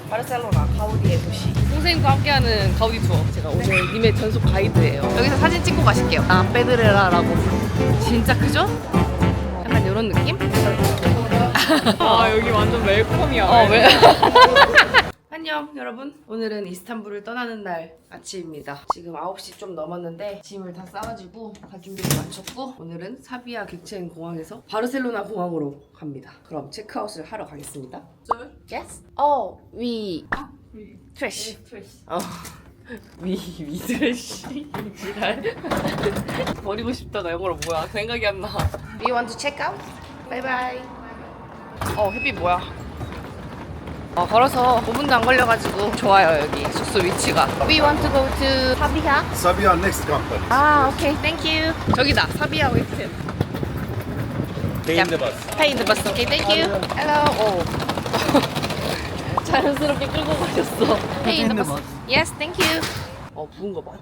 바르셀로나 가우디의 도시. 선생님과 함께하는 가우디 투어. 제가 오늘 님의 전속 가이드예요. 여기서 사진 찍고 가실게요. 페드레라라고. 진짜 크죠? 약간 이런 느낌? 아 여기 완전 웰컴이야. 왜? 안녕 여러분. 오늘은 이스탄불을 떠나는 날 아침입니다. 지금 9시 좀 넘었는데 짐을 다 싸가지고 갈 준비를 마쳤고 오늘은 사비아 객첸 공항에서 바르셀로나 공항으로 갑니다. 그럼 체크아웃을 하러 가겠습니다. Yes? we trash. 위 트래쉬. 지랄. 버리고 싶다가 영어로 뭐야? 생각이 안 나. We want to check out? Bye bye. 햇빛 뭐야? 걸어서 5분도 안 걸려가지고 좋아요. 여기 숙소 위치가. We want to go to 사비아. Sabia next company. 오케이, thank you. 저기다, 사비아 웨이트. Pay in the bus. Pay in the bus. 오케이, thank you. Hello. 자연스럽게 끌고 가셨어. Pay in the bus. Yes, thank you. 부은 거 봐.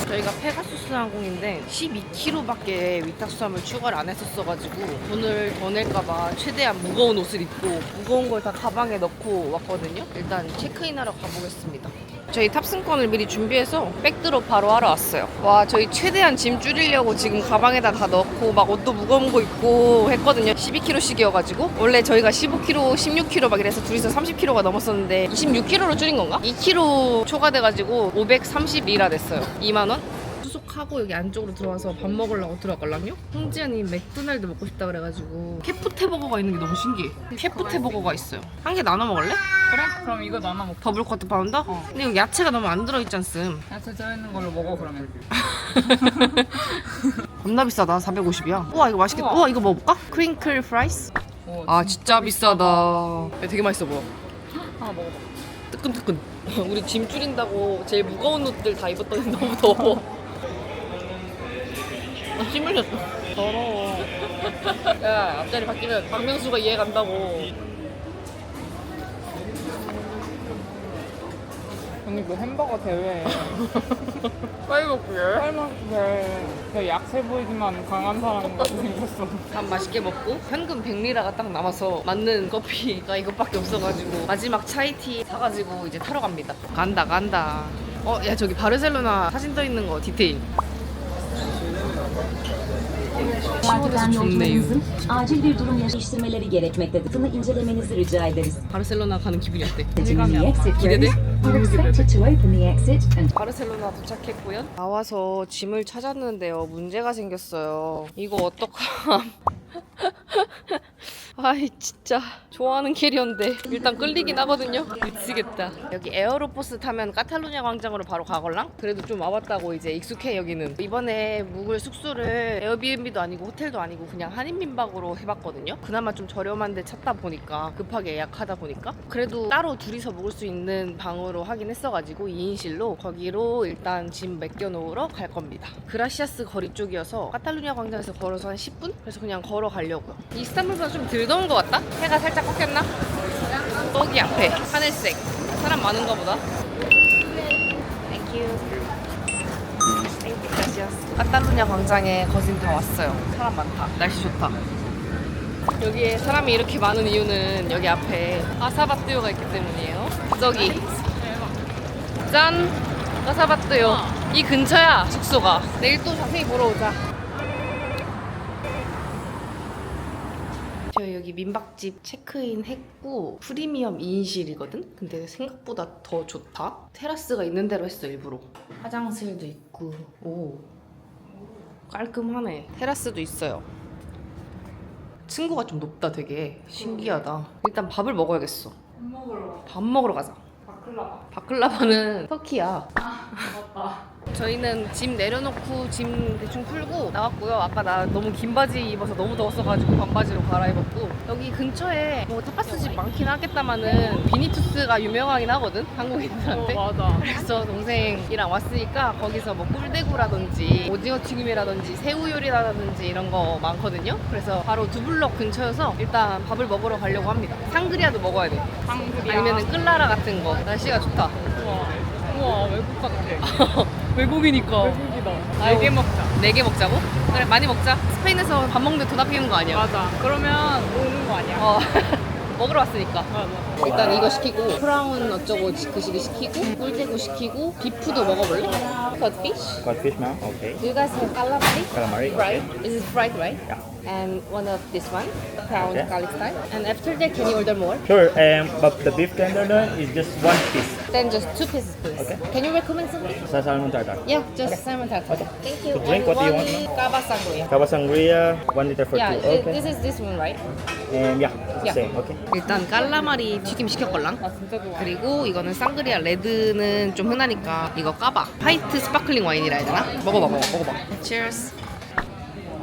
저희가 페가수스 항공인데 12kg밖에 위탁수함을 추가를 안 했었어가지고 돈을 더 낼까봐 최대한 무거운 옷을 입고 무거운 걸 다 가방에 넣고 왔거든요. 일단 체크인하러 가보겠습니다. 저희 탑승권을 미리 준비해서 백드롭 바로 하러 왔어요. 와, 저희 최대한 짐 줄이려고 지금 가방에다 다 넣고 막 옷도 무거운 거 입고 했거든요. 12kg씩이어가지고 원래 저희가 15kg, 16kg 막 이래서 둘이서 30kg가 넘었었는데 26kg로 줄인 건가? 2kg 초과돼가지고 530리라 됐어요. 2만 원? 수속하고 여기 안쪽으로 들어와서 밥 먹으려고 들어갈랑요? 홍지연이 맥도날드 먹고 싶다 그래가지고 캐프테버거가 있는 게 너무 신기해. 캐프테버거가 있어요. 한 개 나눠 먹을래? 그래? 그럼 이거 나눠 먹자. 더블 쿼터 파운더? 근데 이거 야채가 너무 안 들어있지 않음. 야채 들어있는 걸로 먹어 그러면. 겁나 비싸다. 450이야. 우와, 이거 맛있겠다. 우와, 이거 먹어볼까? 크링클 프라이스? 진짜 비싸다. 야, 되게 맛있어 보여. 하나 먹어봐. 뜨끈뜨끈. 우리 짐 줄인다고 제일 무거운 옷들 다 입었더니 너무 더워. 침 흘렸어. 더러워. 야, 앞자리 바뀌면 박명수가 이해 간다고. 언니 그 햄버거 대회. 빨리 먹게. 빨리 먹게. 저 약세 보이지만 강한 사람 같이 생겼어. 밥 맛있게 먹고 현금 100리라가 딱 남아서 맞는 커피가 이것밖에 없어가지고 마지막 차이티 사가지고 이제 타러 갑니다. 간다. 야, 저기 바르셀로나 사진 떠 있는 거 디테일. 시원해서 좋네요. acil bir durum değiştirmeleri gerekmektedir. Bunu incelemenizi rica ederiz. 바르셀로나 가는 기분이 어때? The exit 기대돼? doors are expected to open the exit and 바르셀로나 도착했고요. 나와서 짐을 찾았는데요. 문제가 생겼어요. 이거 어떡함. 아이, 진짜 좋아하는 캐리어인데 일단 끌리긴 하거든요. 미치겠다. 여기 에어로포스 타면 카탈루냐 광장으로 바로 가걸랑? 그래도 좀 와봤다고 이제 익숙해. 여기는 이번에 묵을 숙소를 에어비앤비도 아니고 호텔도 아니고 그냥 한인민박으로 해봤거든요. 그나마 좀 저렴한 데 찾다 보니까 급하게 예약하다 보니까 그래도 따로 둘이서 묵을 수 있는 방으로 하긴 했어가지고 2인실로 거기로 일단 짐 맡겨놓으러 갈 겁니다. 그라시아스 거리 쪽이어서 카탈루냐 광장에서 걸어서 한 10분? 그래서 그냥 걸어가려고요. 이스탄불보다 좀 덜 더운 것 같다? 해가 살짝 꺾였나? 거기 앞에 하늘색. 사람 많은가 보다. 땡큐. 땡큐 그라시아스. 카탈루냐 광장에 거진 다 왔어요. 사람 많다. 날씨 좋다. 여기에 사람이 이렇게 많은 이유는 여기 앞에 아사바뜨요가 있기 때문이에요. 저기 짠! 아사바뜨요. 이 근처야 숙소가. 내일 또 자세히 보러 오자. 저희 여기 민박집 체크인 했고 프리미엄 2인실이거든? 근데 생각보다 더 좋다? 테라스가 있는 대로 했어 일부러. 화장실도 있고 오 깔끔하네. 테라스도 있어요. 층고가 좀 높다. 되게 신기하다. 일단 밥을 먹어야겠어. 밥 먹으러 가자. 바클라바는 터키야. 맞다. 저희는 짐 내려놓고 짐 대충 풀고 나왔고요. 아까 나 너무 긴 바지 입어서 너무 더웠어가지고 반바지로 갈아입었고 여기 근처에 뭐 타파스집 많긴 하겠다마는 비니투스가 유명하긴 하거든 한국인들한테. 맞아. 그래서 동생이랑 왔으니까 거기서 뭐 꿀대구라든지 오징어 튀김이라든지 새우 요리라든지 이런 거 많거든요. 그래서 바로 두 블럭 근처여서 일단 밥을 먹으러 가려고 합니다. 상그리아도 먹어야 돼. 상그리아. 아니면은 끌라라 같은 거. 날씨가 좋다. 우와 외국 같아. 외국이니까. 외국이다. 4개 먹자. 4개 먹자고? 그래 많이 먹자. 스페인에서 밥 먹는데 돈 아끼는 거 아니야. 맞아. 그러면 오는 거 아니야. 어 먹으러 왔으니까. 맞아. 일단 이거 시키고 프라운 어쩌고 그 시기 시키고 꿀대구 시키고 비프도 먹어볼래? Codfish? Codfish, ma'am. Okay. Do you guys have calamari? Calamari. Fried? Is it fried, right? Yeah. And one of this one, prawn Okay. garlic style. And after that, can you order more? Sure. But the beef tenderloin is just one piece. Then just 2 pieces, please. Okay. Can you recommend something? Sa salmon tartar. Yeah, just salmon tartar. Thank you. To drink, and what do you one want, Cava sangria. Kava sangria, 1 liter for Yeah, two. Okay. this is this one, right? Yeah. Yeah. Same. Okay. 일단 깔라마리 튀김 시켰걸랑. 나 진짜 좋아. 그리고 이거는 쌍그리아 레드는 좀 흔하니까 이거 까봐. 화이트 스파클링 와인이라 해야 되나? 먹어봐. Cheers.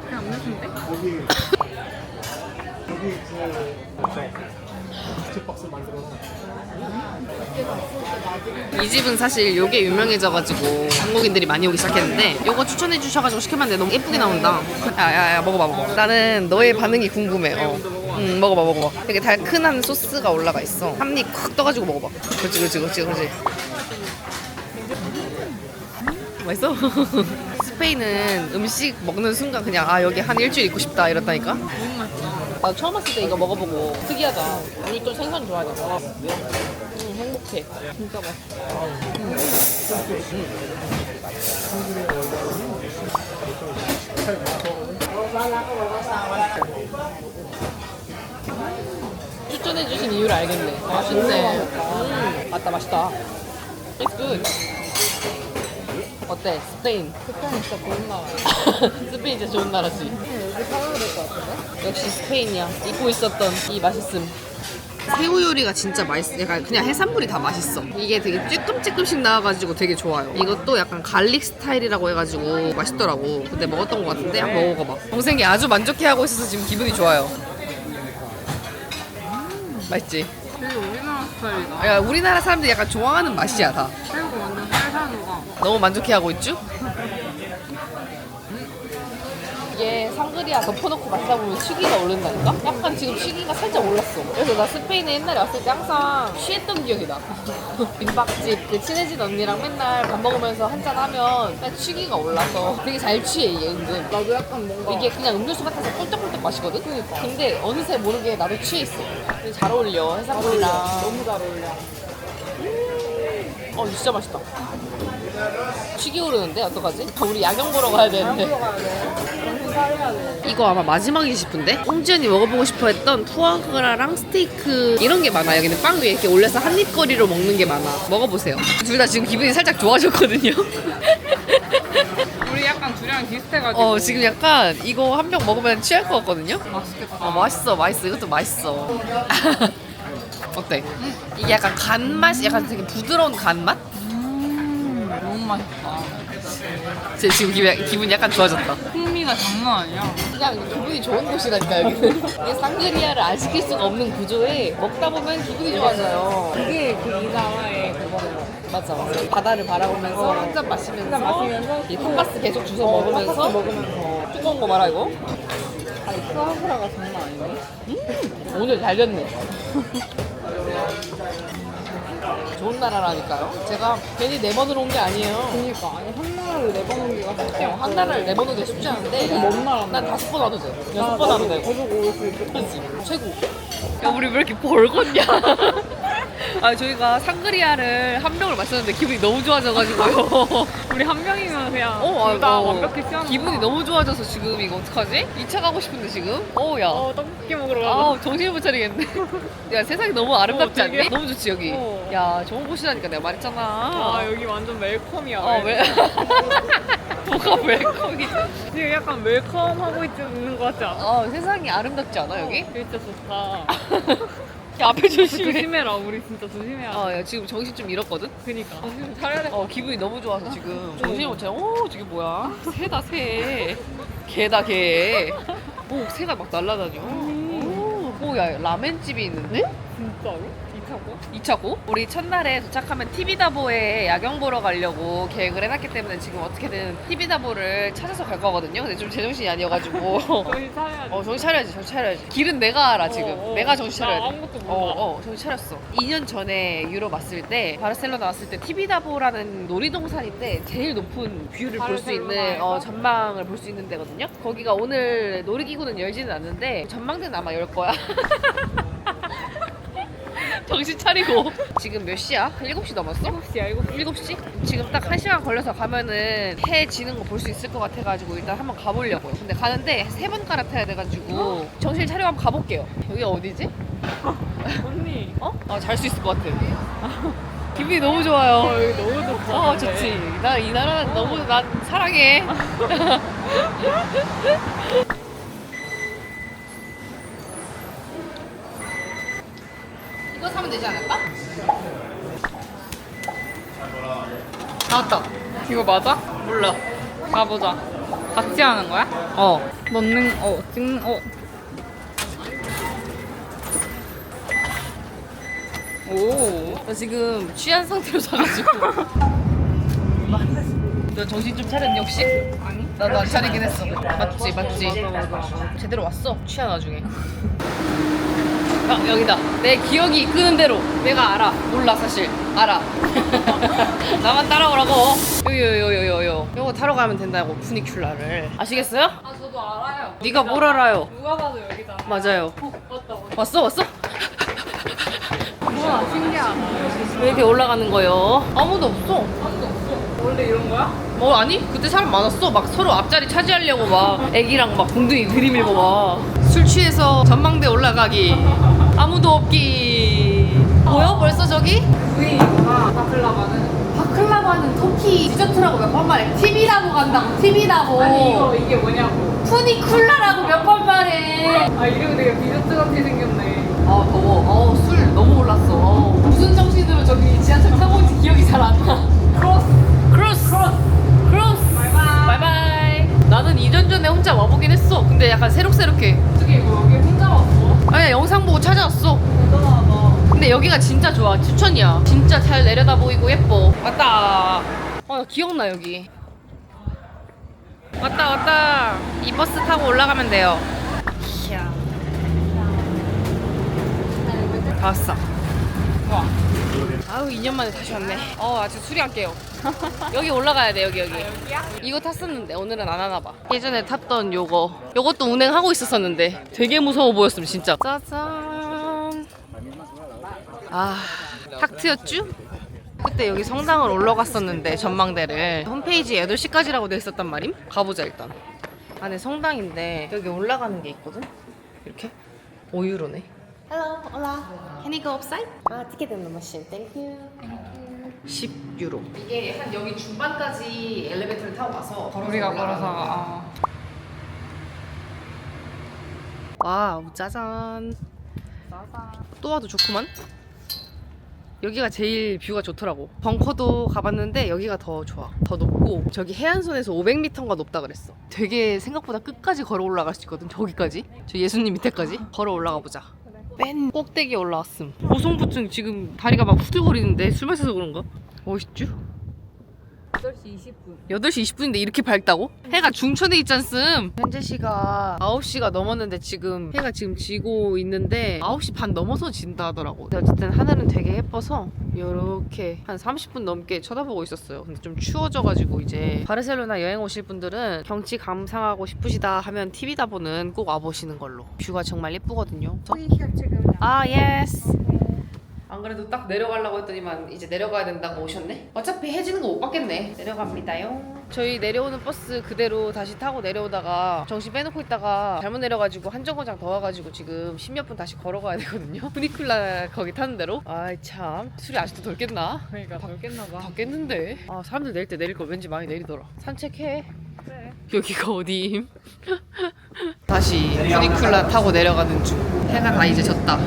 그냥 안 내준대? 이 집은 사실 요게 유명해져가지고 한국인들이 많이 오기 시작했는데 요거 추천해 주셔가지고 시키면 돼. 너무 예쁘게 나온다. 야야야 먹어봐. 나는 너의 반응이 궁금해. 먹어봐. 되게 달큰한 소스가 올라가 있어. 한 입 콱 떠가지고 먹어봐. 그렇지. 맛있어? 스페인은 음식 먹는 순간 그냥 여기 한 일주일 있고 싶다 이렇다니까? 너무 맛있어. 나 처음 왔을 때 이거 먹어보고 특이하다. 아니 좀 생선 좋아하잖아. 행복해. 진짜 맛있어. 추천해주신 이유를 알겠네. 맛있네. 맛있다. It's good. 어때? 스페인. 스페인 진짜 좋은 나라야. 스페인 진짜 좋은 나라지. 여기 살아야 될 것 같은데? 역시 스페인이야. 잊고 있었던 이 맛있음. 새우 요리가 진짜 맛있어. 약간 그냥 해산물이 다 맛있어. 이게 되게 찔끔찔끔씩 나와가지고 되게 좋아요. 이것도 약간 갈릭 스타일이라고 해가지고 맛있더라고. 근데 먹었던 것 같은데 한번 먹어봐. 동생이 아주 만족해하고 있어서 지금 기분이 좋아요. 맛있지? 되게 우리나라 스타일이다. 야, 우리나라 사람들이 약간 좋아하는 맛이야 다. 새우가 완전 살살 녹아. 너무 만족해하고 있죠? 이게 상그리아 덮어놓고 마시다 보면 취기가 오른다니까? 약간 지금 취기가 살짝 올랐어. 그래서 나 스페인에 옛날에 왔을 때 항상 취했던 기억이 나. 민박집 그 친해진 언니랑 맨날 밥 먹으면서 한잔 하면 그냥 취기가 올라서 되게 잘 취해 이게 은근. 나도 약간 뭔가 이게 그냥 음료수 같아서 꿀떡꿀떡 마시거든? 근데 어느새 모르게 나도 취했어. 되게 잘 어울려 해산물이랑. 너무 잘 어울려. 진짜 맛있다. 취기 오르는데 어떡하지? 우리 야경 보러 가야 되는데. 보러 가야 돼. 정신 차려야 돼. 이거 아마 마지막이지 싶은데? 홍지연이 먹어보고 싶어 했던 푸아그라랑 스테이크 이런 게 많아. 여기는 빵 위에 이렇게 올려서 한입거리로 먹는 게 많아. 먹어보세요. 둘 다 지금 기분이 살짝 좋아졌거든요. 우리 약간 둘이랑 비슷해가지고. 지금 약간 이거 한 병 먹으면 취할 것 같거든요? 맛있겠다. 맛있어. 이것도 맛있어. 어때? 이게 약간 간맛이 약간 되게 부드러운 간맛? 너무 맛있다. 제 지금 기분이 약간 좋아졌다. 풍미가 장난 아니야. 그냥 기분이 좋은 곳이라니까 여기는. 이게 상그리아를 안 시킬 수가 없는 구조에 먹다 보면 기분이 좋아져요. 그게 그 이 나라의 그거고. 맞아. 바다를 바라보면서 한 잔 마시면서 이 탑바스 계속 주워 먹으면서 뜨거운 거 말아 이거. 아니 푸아그라가 장난 아니네. 오늘 잘 됐네. 좋은 나라라니까요. 제가 괜히 내번으로 온 게 아니에요. 그니까 아니 한 나라를 내보내기가 쉽지 않아. 한 나라를 내보내기 쉽지 않은데 먼 나라인데. 난 5번 와도 돼. 6번 와도 되고. 계속 올 수 있겠다. 그렇지. 최고. 야 우리 왜 이렇게 벌겋냐. 저희가 상그리아를 한 병을 마셨는데 기분이 너무 좋아져가지고요. 우리 한 명이면 그냥 아, 둘 다 완벽히 취하는 기분이 너무 좋아져서 지금 이거 어떡하지? 2차 가고 싶은데 지금? 야. 떡볶이 먹으러 가자. 정신을 못 차리겠네. 야, 세상이 너무 아름답지 되게- 않니? 너무 좋지, 여기. 어. 야, 좋은 곳이라니까 내가 말했잖아. 여기 완전 웰컴이야. 왜? 뭐가 웰컴이지? 지금 약간 웰컴 하고 있는 것 같지 않아? 세상이 아름답지 않아, 여기? 진짜 좋다. 야, 앞에 조심해. 조심해라. 우리 진짜 조심해야 돼. 야, 지금 정신 좀 잃었거든? 그니까. 정신 차려야 돼. 기분이 너무 좋아서 지금. 정신을 못 차려. 저게 뭐야? 새다, 새. 개다, 개. 새가 막 날아다녀. 야, 라멘집이 있는데? 진짜로? 2차고? 우리 첫날에 도착하면 티비다보에 야경 보러 가려고 계획을 해놨기 때문에 지금 어떻게든 티비다보를 찾아서 갈 거거든요. 근데 좀 제정신이 아니어가지고 저희 차려야지. 정신 차려야지, 정신 차려야지. 길은 내가 알아 지금. 내가 정신 차려야 돼. 나 아무것도 몰라. 정신 차렸어. 2년 전에 유럽 왔을 때 바르셀로나 왔을 때 티비다보라는 놀이동산인데 제일 높은 뷰를 볼 수 있는 바르셀로나에서? 전망을 볼 수 있는 데거든요. 거기가 오늘 놀이기구는 열지는 않는데 전망대는 아마 열 거야. 정신 차리고. 지금 몇 시야? 7시 넘었어? 7시야, 7시. 7시? 지금 딱 1시간 걸려서 가면은 해 지는 거 볼 수 있을 것 같아가지고 일단 한번 가보려고요. 근데 가는데 3번 갈아타야 돼가지고 정신 차리고 한번 가볼게요. 여기 어디지? 언니. 잘 수 있을 것 같아. 기분이 너무 좋아요. 여기 너무 좋다. 좋지. 나 이 나라 너무 난 사랑해. 이거 사면 되지 않을까? 나왔다. 이거 맞아? 몰라. 가보자. 같이 하는 거야? 찍는, 오. 나 지금 취한 상태로 사가지고. 너 정신 좀 차렸니 혹시? 아니? 나도 안 차리긴 했어. 맞지. 제대로 왔어. 취한 와중에. 여기다. 내 기억이 이끄는 대로. 내가 알아. 몰라 사실. 알아. 나만 따라오라고. 요요요요요. 요거 타러 가면 된다고 푸니큘라를. 아시겠어요? 아, 저도 알아요. 네가 뭘 알아요? 누가 봐도 여기다. 맞아요. 맞다. 왔어? 우와, 신기하다. 왜 이렇게 올라가는 거예요? 아무도 없어. 원래 이런 거야? 아니 그때 사람 많았어. 막 서로 앞자리 차지하려고 막 애기랑 막 공둥이 들이밀고 막 술 취해서 전망대 올라가기 아무도 없기. 뭐야 벌써 저기? 부인이구나. 바클라바는. 바클라바는 터키 디저트라고 몇 번 말해. 티비다보 간다고. 티비다보. 아니, 이게 뭐냐고. 푸니쿨라라고 몇 번 말해. 아, 이름이 되게 디저트 같게 생겼네. 더워. 술 너무 올랐어. 무슨 정신으로 저기 지하철 타고 온지 기억이 잘 안 나. 크로스. 바이바이. 나는 2년 전에 혼자 와보긴 했어. 근데 약간 새록새록해. 어떻게 이거 여기 혼자 왔어? 아니 영상 보고 찾아왔어. 대단하다. 근데 여기가 진짜 좋아. 추천이야. 진짜 잘 내려다 보이고 예뻐. 왔다. 나 기억나 여기. 왔다. 이 버스 타고 올라가면 돼요. 이야. 다 왔어. 와. 아우 2년 만에 다시 왔네. 아직 술이 안 깨요. 여기 올라가야 돼 여기. 여기야? 이거 탔었는데 오늘은 안 하나 봐. 예전에 탔던 요것도 운행하고 있었었는데 되게 무서워 보였음 진짜. 짜잔. 하트였쥬? 그때 여기 성당을 올라갔었는데 전망대를 홈페이지 8시까지라고 돼 있었단 말임? 가보자 일단. 안에 성당인데 여기 올라가는 게 있거든? 이렇게 5유로네. Hello, hola. Can you go upside? ticket in the machine. Thank you. 10유로. 이게 한 여기 중반까지 엘리베이터를 타고 가서 우리가 올라가는 걸어서. 거야. 와우, 짜잔. 또 와도 좋구만. 여기가 제일 뷰가 좋더라고. 벙커도 가봤는데 여기가 더 좋아. 더 높고 저기 해안선에서 500m인가 높다 그랬어. 되게 생각보다 끝까지 걸어 올라갈 수 있거든. 저기까지. 저 예수님 밑에까지 걸어 올라가 보자. 맨 꼭대기에 올라왔음. 고성부증 지금 다리가 막 후들거리는데 술 마셔서 그런가? 멋있죠? 8시 20분. 8시 20분인데 이렇게 밝다고? 해가 중천에 있잖음. 현재 시가 9시가 넘었는데 지금 해가 지금 지고 있는데 9시 반 넘어서 진다 하더라고. 근데 어쨌든 하늘은 되게 예뻐서 이렇게 한 30분 넘게 쳐다보고 있었어요. 근데 좀 추워져가지고 이제 바르셀로나 여행 오실 분들은 경치 감상하고 싶으시다 하면 티비다보는 꼭 와보시는 걸로. 뷰가 정말 예쁘거든요. 예스. 안 그래도 딱 내려가려고 했더니만 이제 내려가야 된다고 오셨네? 어차피 해지는 거 못 받겠네. 내려갑니다요. 저희 내려오는 버스 그대로 다시 타고 내려오다가 정신 빼놓고 있다가 잘못 내려가지고 한 정거장 더 와가지고 지금 10몇 분 다시 걸어가야 되거든요. 푸니쿨라 거기 타는 대로. 아이 참 술이 아직도 덜 깼나? 그러니까 덜 깼나봐. 다 깼는데. 사람들 내릴 때 내릴 걸 왠지 많이 내리더라. 산책해. 그래. 여기가 어디임? 다시 푸니쿨라 타고 내려가는 중. 해가 다 이제 졌다.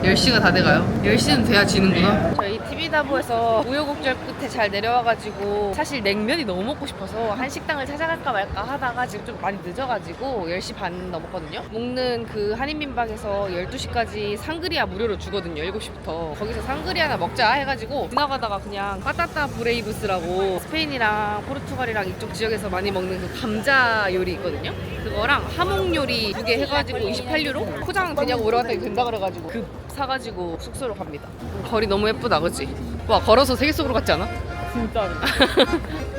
10시가 다 돼가요. 10시는 돼야 지는구나. 저희 TV 티비다보에서 우여곡절 끝에 잘 내려와가지고 사실 냉면이 너무 먹고 싶어서 한 식당을 찾아갈까 말까 하다가 지금 좀 많이 늦어가지고 10시 반 넘었거든요. 먹는 그 한인민박에서 12시까지 상그리아 무료로 주거든요. 7시부터. 거기서 상그리아나 먹자 해가지고 지나가다가 그냥 파타타 브레이브스라고 스페인이랑 포르투갈이랑 이쪽 지역에서 많이 먹는 그 감자 요리 있거든요. 그거랑 하몽 요리 2개 해가지고 28유로? 포장 되냐고 물어봤더니 된다 그래가지고 급 사가지고 숙소로 갑니다. 거리 너무 예쁘다 그치? 와 걸어서 세계 속으로 갔지 않아? 진짜로.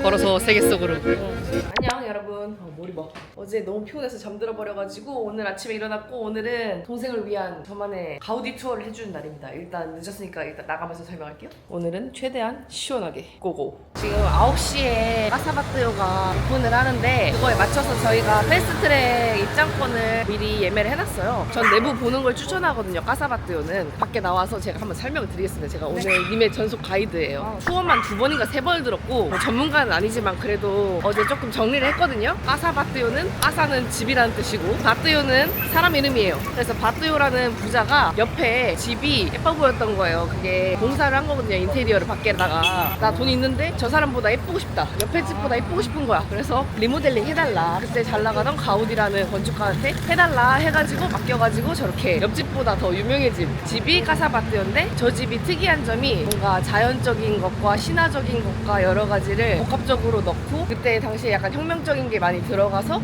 걸어서 세계 속으로. 안녕 여러분. 머리 봐. 어제 너무 피곤해서 잠들어 버려가지고 오늘 아침에 일어났고 오늘은 동생을 위한 저만의 가우디 투어를 해주는 날입니다. 일단 늦었으니까 일단 나가면서 설명할게요. 오늘은 최대한 시원하게 고고. 지금 9시에 까사바뜨요가 오픈을 하는데 그거에 맞춰서 저희가 패스트트랙 입장권을 미리 예매를 해놨어요. 전 내부 보는 걸 추천하거든요. 까사바뜨요는 밖에 나와서 제가 한번 설명을 드리겠습니다. 제가 오늘 님의 전속 가이드예요. 투어만 2번인가 3번을 들었고 뭐 전문가는 아니지만 그래도 어제 조금 정리를 했거든요. 까사바뜨요는 까사는 집이라는 뜻이고 바뜨요는 사람 이름이에요. 그래서 바뜨요라는 부자가 옆에 집이 예뻐 보였던 거예요. 그게 공사를 한 거거든요. 인테리어를 밖에다가 나 돈 있는데 저 사람보다 예쁘고 싶다. 옆에 집보다 예쁘고 싶은 거야. 그래서 리모델링 해달라. 그때 잘 나가던 가우디라는 건축가한테 해달라 해가지고 맡겨가지고 저렇게 옆집보다 더 유명해진 집이 까사바뜨요인데 저 집이 특이한 점이 뭔가 자연적인 것과 신화적인 것과 여러 가지를 복합적으로 넣고 그때 당시에 약간 혁명적인 게 많이 들어가서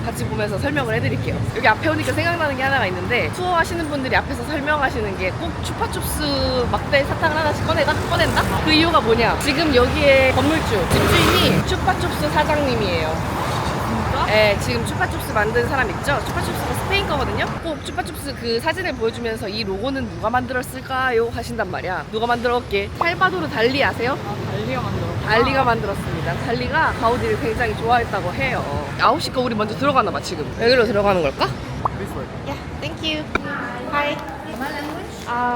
같이 보면서 설명을 해드릴게요. 여기 앞에 오니까 생각나는 게 하나가 있는데 투어 하시는 분들이 앞에서 설명하시는 게 꼭 추파춥스 막대 사탕을 하나씩 꺼낸다? 그 이유가 뭐냐? 지금 여기에 건물주, 집주인이 추파춥스 사장님이에요. 네, 지금 추파춥스 만든 사람 있죠? 추파춥스가 스페인 거거든요? 꼭 추파춥스 그 사진을 보여주면서 이 로고는 누가 만들었을까요? 하신단 말이야. 누가 만들었게? 살바도르 달리 아세요? 달리가 만들었어. 달리가 만들었습니다. 달리가 가우디를 굉장히 좋아했다고 해요. 9시 거 우리 먼저 들어가나 봐 지금. 여기로 들어가는 걸까? Yeah, thank you. Hi.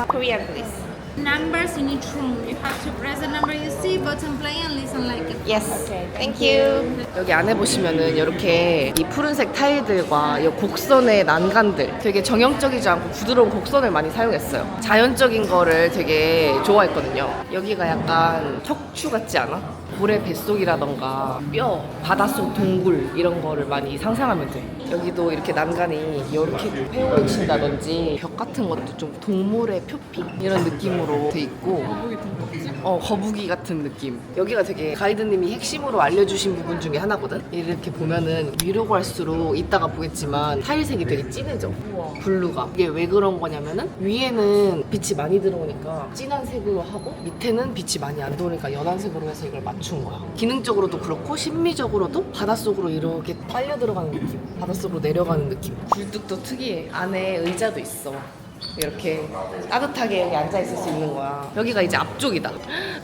Korean please. Numbers in each room. You have to press the number you see, button play and listen like it. Yes, thank you. 여기 안에 보시면은 이렇게 이 푸른색 타일들과 이 곡선의 난간들 되게 정형적이지 않고 부드러운 곡선을 많이 사용했어요. 자연적인 거를 되게 좋아했거든요. 여기가 약간 척추 같지 않아? 고래 뱃속이라던가 뼈, 바닷속 동굴 이런 거를 많이 상상하면 돼. 여기도 이렇게 난간이 이렇게 회오르친다든지 벽 같은 것도 좀 동물의 표피 이런 느낌으로 돼 있고 거북이 같은 느낌. 여기가 되게 가이드님이 핵심으로 알려주신 부분 중에 하나거든. 이렇게 보면은 위로 갈수록 이따가 보겠지만 타일색이 되게 진해져. 블루가. 이게 왜 그런 거냐면은 위에는 빛이 많이 들어오니까 진한 색으로 하고 밑에는 빛이 많이 안 들어오니까 연한 색으로 해서 이걸 맞춘 거야. 기능적으로도 그렇고 심미적으로도 바닷속으로 이렇게 빨려 들어가는 느낌, 바닷속으로 내려가는 느낌. 굴뚝도 특이해. 안에 의자도 있어. 이렇게 따뜻하게 여기 앉아있을 수 있는 거야. 여기가 이제 앞쪽이다.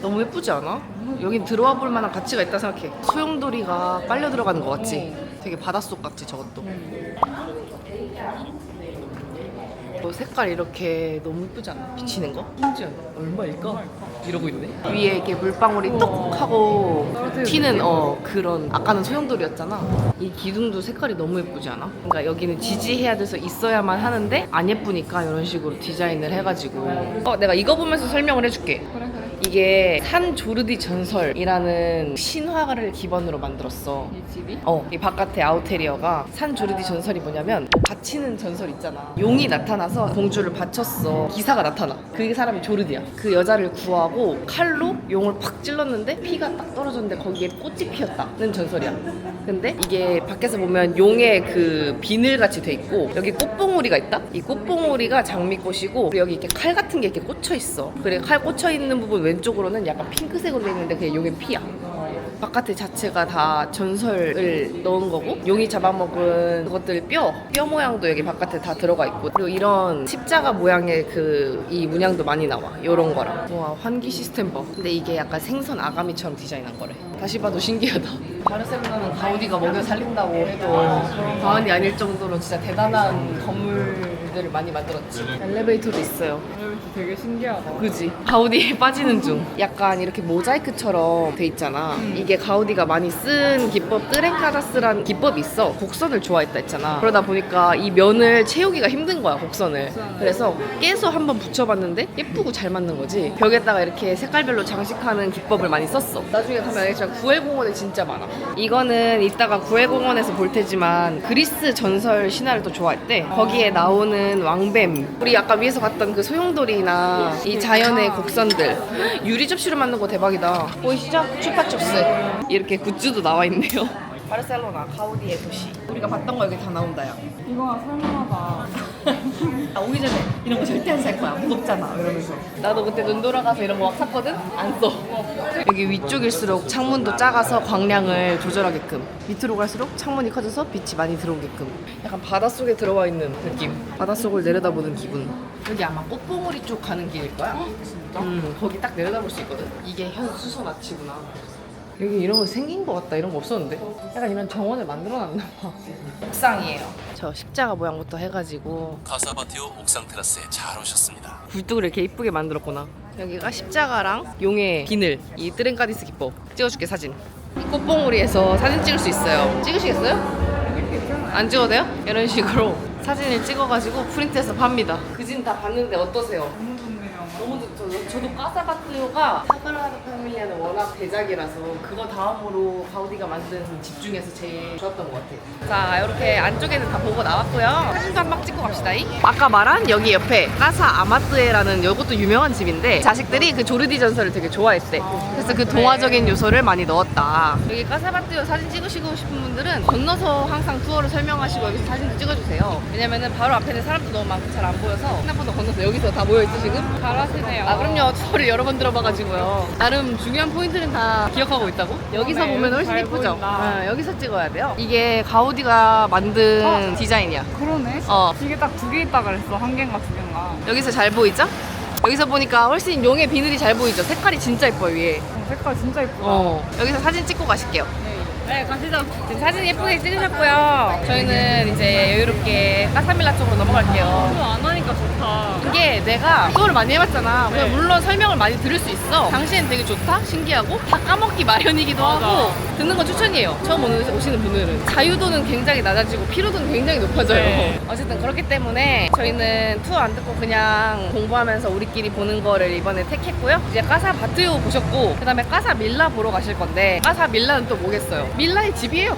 너무 예쁘지 않아? 여긴 들어와 볼 만한 가치가 있다 생각해. 소용돌이가 빨려 들어가는 거 같지? 되게 바닷속 같지 저것도. 색깔 이렇게 너무 예쁘지 않아? 비치는 거? 심지어 얼마일까? 이러고 있네. 위에 이렇게 물방울이 똑 하고 튀는 그런 아까는 소용돌이였잖아. 이 기둥도 색깔이 너무 예쁘지 않아? 그러니까 여기는 지지해야 돼서 있어야만 하는데 안 예쁘니까 이런 식으로 디자인을 해가지고 내가 이거 보면서 설명을 해줄게. 이게 산 조르디 전설이라는 신화를 기반으로 만들었어. 이 집이? 이 바깥의 아우테리어가 산 조르디 전설이 뭐냐면 바치는 전설 있잖아. 용이 나타나서 공주를 바쳤어. 기사가 나타나. 그 사람이 조르디야. 그 여자를 구하고 칼로 용을 팍 찔렀는데 피가 딱 떨어졌는데 거기에 꽃이 피었다는 전설이야. 근데 이게 밖에서 보면 용의 그 비늘같이 돼 있고 여기 꽃봉오리가 있다? 이 꽃봉오리가 장미꽃이고 그리고 여기 이렇게 칼 같은 게 이렇게 꽂혀 있어. 그래 칼 꽂혀 있는 부분 왼쪽으로는 약간 핑크색으로 돼 있는데 그게 용의 피야. 바깥에 자체가 다 전설을 넣은 거고 용이 잡아먹은 그것들 뼈 모양도 여기 바깥에 다 들어가 있고 그리고 이런 십자가 모양의 이 문양도 많이 나와. 요런 거랑 와 환기 시스템 봐. 근데 이게 약간 생선 아가미처럼 디자인한 거래. 다시 봐도 신기하다. 바르셀로나는 가우디가 먹여 살린다고 해도 과언이 아닐 정도로 진짜 대단한 건물 집들을 많이 만들었지. 엘리베이터도 있어요. 엘리베이터 되게 신기하다. 그지? 가우디에 빠지는 중. 약간 이렇게 모자이크처럼 돼 있잖아. 이게 가우디가 많이 쓴 기법, 뜨렌카다스라는 기법이 있어. 곡선을 좋아했다 했잖아. 그러다 보니까 이 면을 채우기가 힘든 거야, 곡선을. 그래서 깨서 한번 붙여봤는데 예쁘고 잘 맞는 거지. 벽에다가 이렇게 색깔별로 장식하는 기법을 많이 썼어. 나중에 가면 알겠지만 구엘공원에 진짜 많아. 이거는 이따가 구엘공원에서 볼 테지만 그리스 전설 신화를 또 좋아했대. 거기에 나오는 왕뱀. 우리 아까 위에서 봤던 그 소용돌이나 이 자연의 곡선들. 유리 접시로 만든 거 대박이다. 보이시죠? 추파춥스. 이렇게 굿즈도 나와 있네요. 바르셀로나, 가우디의 도시. 우리가 봤던 거 여기 다 나온다, 야. 이거 설명하다. 아, 오기 전에 이런 거 절대 안 살 거야. 무겁잖아. 이러면서. 나도 그때 눈 돌아가서 이런 거 막 샀거든? 안 써. 여기 위쪽일수록 창문도 작아서 광량을 조절하게끔. 밑으로 갈수록 창문이 커져서 빛이 많이 들어오게끔. 약간 바닷속에 들어와 있는 느낌. 바닷속을 내려다보는 기분. 여기 아마 꽃봉오리 쪽 가는 길일 거야. 거기 딱 내려다볼 수 있거든. 이게 현수소 납치구나. 여기 이런 거 생긴 거 같다. 이런 거 없었는데? 약간 이런 정원을 만들어놨나 봐. 옥상이에요. 저 십자가 모양부터 해가지고 카사바티오 옥상 테라스에 잘 오셨습니다. 굴뚝을 이렇게 이쁘게 만들었구나. 여기가 십자가랑 용의 비늘, 이 뜨렌카디스 기법. 찍어줄게, 사진. 이 꽃봉오리에서 사진 찍을 수 있어요. 찍으시겠어요? 안 찍어도 돼요? 이런 식으로 사진을 찍어가지고 프린트해서 팝니다. 그진 다 봤는데 어떠세요? 너무 좋네요. 너무 좋죠. 저도 까사바티오가 사그라다 파밀리아는 워낙 대작이라서 그거 다음으로 가우디가 만든 집 중에서 제일 좋았던 것 같아요. 자, 이렇게 안쪽에는 다 보고 나왔고요. 사진도 한 방 찍고 갑시다. 아까 말한 여기 옆에 까사 아마뜨에라는 이것도 유명한 집인데 자식들이 그 조르디 전설을 되게 좋아했대. 그래서 그 동화적인 요소를 많이 넣었다. 여기 까사바티오 사진 찍으시고 싶은 분들은 건너서 항상 투어를 설명하시고 여기서 사진도 찍어주세요. 왜냐면은 바로 앞에는 사람도 너무 많고 잘 안 보여서 생각보다 건너서 여기서 다 모여있어 지금. 잘하시네요. 아, 그럼요. 투어를 여러 번 들어봐가지고요. 나름 중요한 포인트는 다 기억하고 있다고? 여기서 네, 보면 훨씬 잘 예쁘죠? 보인다. 여기서 찍어야 돼요. 이게 가우디가 만든 디자인이야. 그러네. 이게 딱 두 개 있다 그랬어. 한 개인가 두 개인가. 여기서 잘 보이죠? 여기서 보니까 훨씬 용의 비늘이 잘 보이죠? 색깔이 진짜 예뻐, 위에. 색깔 진짜 예쁘다. 여기서 사진 찍고 가실게요. 네, 가시죠. 지금 사진 예쁘게 찍으셨고요. 저희는 이제 여유롭게 까사밀라 쪽으로 넘어갈게요. 이거 안 하니까 좋다. 이게 내가 투어를 많이 해봤잖아. 네. 물론 설명을 많이 들을 수 있어. 당시엔 되게 좋다? 신기하고 다 까먹기 마련이기도 맞아. 하고 듣는 건 추천이에요. 처음 오시는 분들은. 자유도는 굉장히 낮아지고 피로도는 굉장히 높아져요. 네. 어쨌든 그렇기 때문에 저희는 투어 안 듣고 그냥 공부하면서 우리끼리 보는 거를 이번에 택했고요. 이제 까사바티오 보셨고 그 다음에 까사밀라 보러 가실 건데 까사밀라는 또 뭐겠어요? 밀라의 집이에요.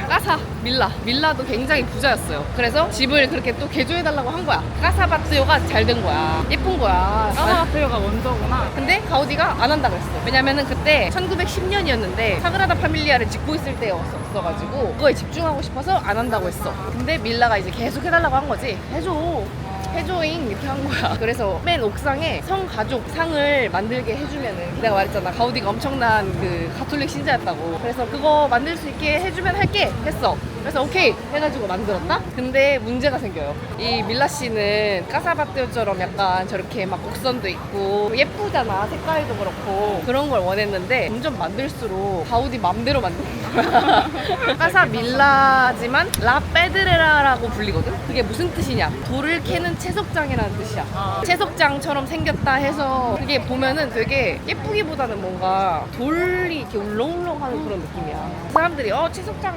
까사 밀라. 밀라도 굉장히 부자였어요. 그래서 집을 그렇게 또 개조해달라고 한 거야. 까사바티오가 잘 된 거야. 예쁜 거야. 까사바티오가 먼저구나. 근데 가우디가 안 한다 그랬어. 왜냐면은 그때 1910년이었는데 사그라다 파밀리아를 짓고 있을 때였어가지고 그거에 집중하고 싶어서 안 한다고 했어. 근데 밀라가 이제 계속 해달라고 한 거지. 해줘잉 이렇게 한 거야. 그래서 맨 옥상에 성가족 상을 만들게 해주면은 내가 말했잖아. 가우디가 엄청난 그 가톨릭 신자였다고. 그래서 그거 만들 수 있게 해주면 할게 했어. 그래서 오케이 해가지고 만들었다? 근데 문제가 생겨요. 이 밀라 씨는 까사바티오처럼 약간 저렇게 막 곡선도 있고 예쁘잖아. 색깔도 그렇고 그런 걸 원했는데 점점 만들수록 가우디 맘대로 만든 거야. 까사 밀라지만 라 페드레라라고 불리거든? 그게 무슨 뜻이냐? 돌을 캐는 채석장이라는 뜻이야. 채석장처럼 생겼다 해서 그게 보면은 되게 예쁘기보다는 뭔가 돌이 이렇게 울렁울렁하는 그런 느낌이야. 사람들이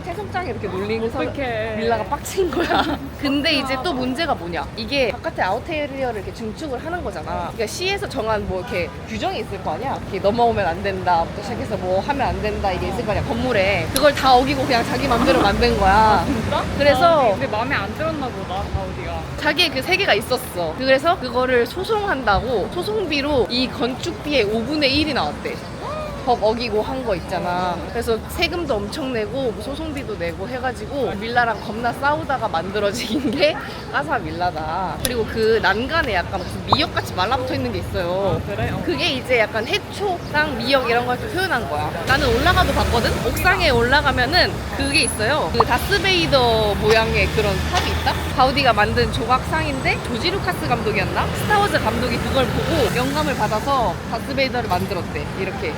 채석장 이렇게 놀리고 어떡해. 밀라가 빡친 거야. 근데 이제 또 문제가 뭐냐? 이게 바깥에 아웃테리어를 이렇게 증축을 하는 거잖아. 그러니까 시에서 정한 뭐 이렇게 규정이 있을 거 아니야? 이렇게 넘어오면 안 된다부터 시작해서 뭐 하면 안 된다 이게 있을 거 아니야? 건물에. 그걸 다 어기고 그냥 자기 맘대로 만든 거야. 진짜? 그래서 근데 마음에 안 들었나 보다, 가우디가. 자기의 그 세계가 있었어. 그래서 그거를 소송한다고 소송비로 이 건축비의 5분의 1이 나왔대. 법 어기고 한 거 있잖아. 그래서 세금도 엄청 내고 뭐 소송비도 내고 해가지고 밀라랑 겁나 싸우다가 만들어진 게 까사 밀라다. 그리고 그 난간에 약간 무슨 미역같이 말라붙어 있는 게 있어요. 그래? 그게 이제 약간 해초랑 미역 이런 걸 좀 표현한 거야. 나는 올라가도 봤거든? 옥상에 올라가면은 그게 있어요. 그 다스베이더 모양의 그런 탑이 있다? 가우디가 만든 조각상인데 조지 루카스 감독이었나? 스타워즈 감독이 그걸 보고 영감을 받아서 다스베이더를 만들었대. 이렇게.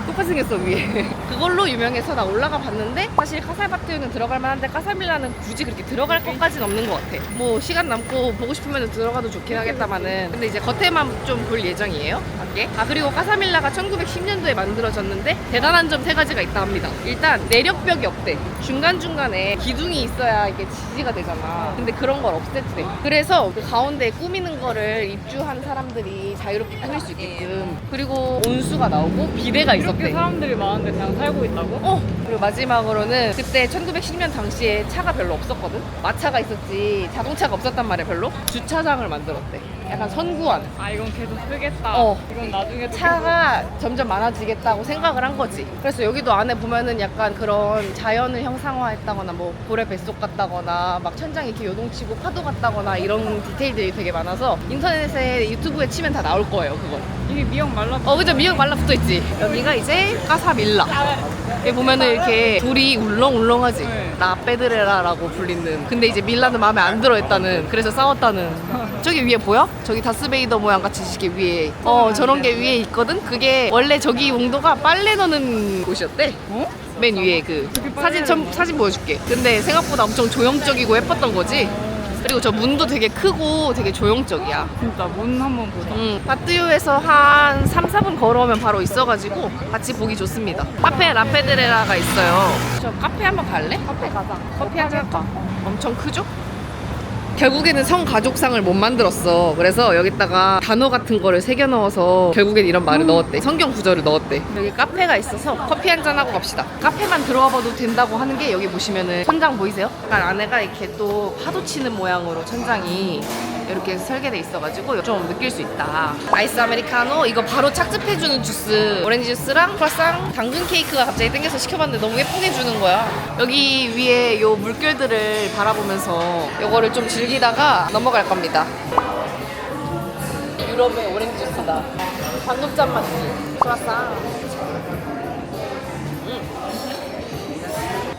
똑같이 생겼어 위에. 그걸로 유명해서 나 올라가 봤는데 사실 카살바티오는 들어갈 만한데 카사밀라는 굳이 그렇게 들어갈 것까지는 없는 것 같아. 뭐 시간 남고 보고 싶으면 들어가도 좋긴 하겠다마는 근데 이제 겉에만 좀 볼 예정이에요. 밖에. 그리고 카사밀라가 1910년도에 만들어졌는데 대단한 점 3가지가 있다 합니다. 일단 내력벽이 없대. 중간중간에 기둥이 있어야 이게 지지가 되잖아. 근데 그런 걸 없앴대. 그래서 그 가운데 꾸미는 거를 입주한 사람들이 자유롭게 꾸밀 수 있게끔. 그리고 온수가 나오고 비대가 이렇게 있었대. 사람들이 많은데 그냥 살고 있다고? 그리고 마지막으로는 그때 1910년 당시에 차가 별로 없었거든. 마차가 있었지 자동차가 없었단 말이야. 별로. 주차장을 만들었대. 약간 선구안. 아 이건 계속 쓰겠다. 이건 나중에 또 차가 점점 많아지겠다고 생각을 한 거지. 그래서 여기도 안에 보면은 약간 그런 자연을 형상화했다거나 뭐 고래 뱃속 같다거나 막 천장이 이렇게 요동치고 파도 같다거나 이런 디테일들이 되게 많아서 인터넷에 유튜브에 치면 다 나올 거예요. 그건. 이게 미역 말라. 그죠. 미역 말라붙어 있지. 여기가 이제 까사밀라. 여기 보면은 이렇게 돌이 울렁울렁하지. 네. 라페드레라라고 불리는. 근데 이제 밀라는 마음에 안 들어 했다는. 그래서 싸웠다는. 저기 위에 보여? 저기 다스베이더 모양 같이 이렇게 위에. 저런 게 위에 있거든. 그게 원래 저기 용도가 빨래 넣는 곳이었대. 맨 위에 그 사진 보여줄게. 근데 생각보다 엄청 조형적이고 예뻤던 거지. 그리고 저 문도 되게 크고 되게 조형적이야. 진짜 문 한번 보자. 바트유에서 한 3, 4분 걸어오면 바로 있어가지고 같이 보기 좋습니다. 카페 라페드레라가 있어요. 저 카페 한번 갈래? 카페 가자. 커피 한잔 할까? 엄청 크죠? 결국에는 성가족상을 못 만들었어. 그래서 여기다가 단어 같은 거를 새겨 넣어서 결국엔 이런 말을 넣었대. 성경 구절을 넣었대. 여기 카페가 있어서 커피 한잔 하고 갑시다. 카페만 들어와 봐도 된다고 하는 게 여기 보시면은 천장 보이세요? 약간 안에가 이렇게 또 파도 치는 모양으로 천장이 이렇게 설계돼 있어가지고 좀 느낄 수 있다. 아이스 아메리카노 이거 바로 착즙해주는 주스. 오렌지 주스랑 크로상 당근 케이크가 갑자기 땡겨서 시켜봤는데 너무 예쁘게 주는 거야. 여기 위에 요 물결들을 바라보면서 요거를 좀 즐기다가 넘어갈 겁니다. 유럽의 오렌지 주스다. 방금짠 맛이. 크로상.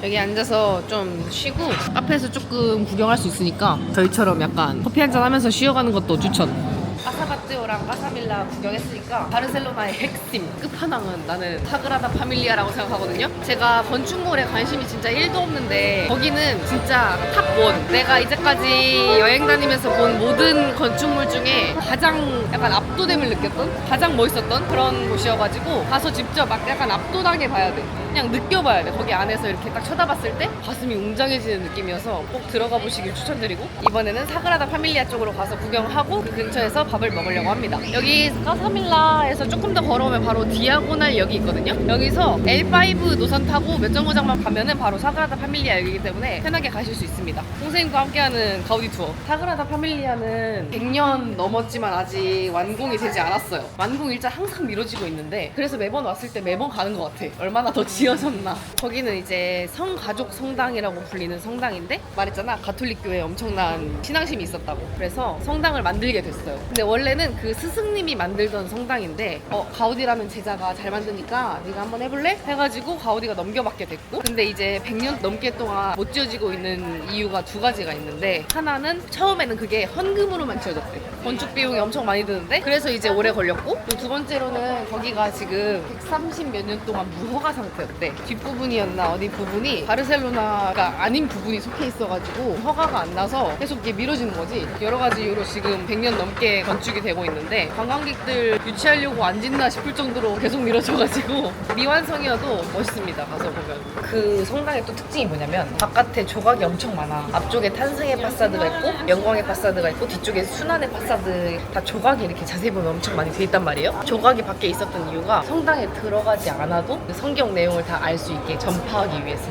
여기 앉아서 좀 쉬고 카페에서 조금 구경할 수 있으니까 저희처럼 약간 커피 한잔 하면서 쉬어가는 것도 추천. 까사바띠오랑 까사밀라 구경했으니까 바르셀로나의 핵심 끝판왕은 나는 사그라다 파밀리아라고 생각하거든요. 제가 건축물에 관심이 진짜 1도 없는데 거기는 진짜 탑1. 내가 이제까지 여행 다니면서 본 모든 건축물 중에 가장 약간 압도됨을 느꼈던, 가장 멋있었던 그런 곳이어가지고 가서 직접 막 약간 압도당해 봐야 돼. 그냥 느껴봐야 돼. 거기 안에서 이렇게 딱 쳐다봤을 때 가슴이 웅장해지는 느낌이어서 꼭 들어가 보시길 추천드리고, 이번에는 사그라다 파밀리아 쪽으로 가서 구경하고 그 근처에서 밥을 먹으려고 합니다. 여기 까사밀라에서 조금 더 걸어오면 바로 디아고날역이 있거든요. 여기서 L5 노선 타고 몇 정거장만 가면은 바로 사그라다 파밀리아역이기 때문에 편하게 가실 수 있습니다. 선생님과 함께하는 가우디 투어. 사그라다 파밀리아는 100년 넘었지만 아직 완공이 되지 않았어요. 완공 일자 항상 미뤄지고 있는데 그래서 매번 왔을 때 매번 가는 것 같아. 얼마나 더 지어졌나. 거기는 이제 성가족 성당이라고 불리는 성당인데 말했잖아, 가톨릭교회에 엄청난 신앙심이 있었다고. 그래서 성당을 만들게 됐어요. 근데 원래는 그 스승님이 만들던 성당인데 가우디라는 제자가 잘 만드니까 네가 한번 해볼래? 해가지고 가우디가 넘겨받게 됐고, 근데 이제 100년 넘게 동안 못 지어지고 있는 이유가 2가지가 있는데, 하나는 처음에는 그게 헌금으로만 지어졌대. 건축 비용이 엄청 많이 드는데 그래서 이제 오래 걸렸고, 또 2번째로는 거기가 지금 130 몇 년 동안 무허가 상태였대. 뒷부분이었나 어디 부분이 바르셀로나가 아닌 부분이 속해 있어가지고 허가가 안 나서 계속 이게 미뤄지는 거지. 여러 가지 이유로 지금 100년 넘게 건축이 되고 있는데 관광객들 유치하려고 안 짓나 싶을 정도로 계속 미뤄져가지고 미완성이어도 멋있습니다. 가서 보면. 그 성당의 또 특징이 뭐냐면 바깥에 조각이 엄청 많아. 앞쪽에 탄생의 파사드가 있고 영광의 파사드가 있고 뒤쪽에 순환의 파사드, 다 조각이 이렇게 자세히 보면 엄청 많이 돼 있단 말이에요. 조각이 밖에 있었던 이유가 성당에 들어가지 않아도 그 성경 내용을 다 알 수 있게 전파하기 위해서.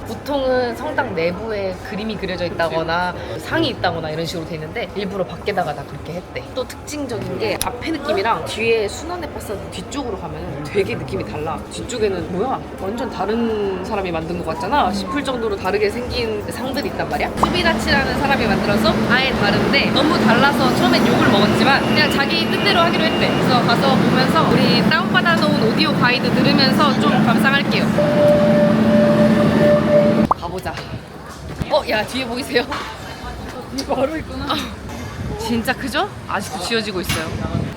보통은 성당 내부에 그림이 그려져 있다거나 상이 있다거나 이런 식으로 돼 있는데 일부러 밖에다가 다 그렇게 했대. 또 특징적인 게 앞에 느낌이랑 뒤에 순환의 파사드 뒤쪽으로 가면 되게 느낌이 달라. 뒤쪽에는 뭐야? 완전 다른 사람이 만든 것 같잖아 싶을 정도로 다르게 생긴 상들이 있단 말이야. 수비다치라는 사람이 만들어서 아예 다른데 너무 달라서 처음엔 욕을 먹었지만 그냥 자기 뜻대로 하기로 했대. 그래서 가서 보면서 우리 다운받아 놓은 오디오 가이드 들으면서 좀 감상할게요. 가보자. 야, 뒤에 보이세요? 이거 바로 있구나. 진짜 크죠? 아직도 지어지고 있어요.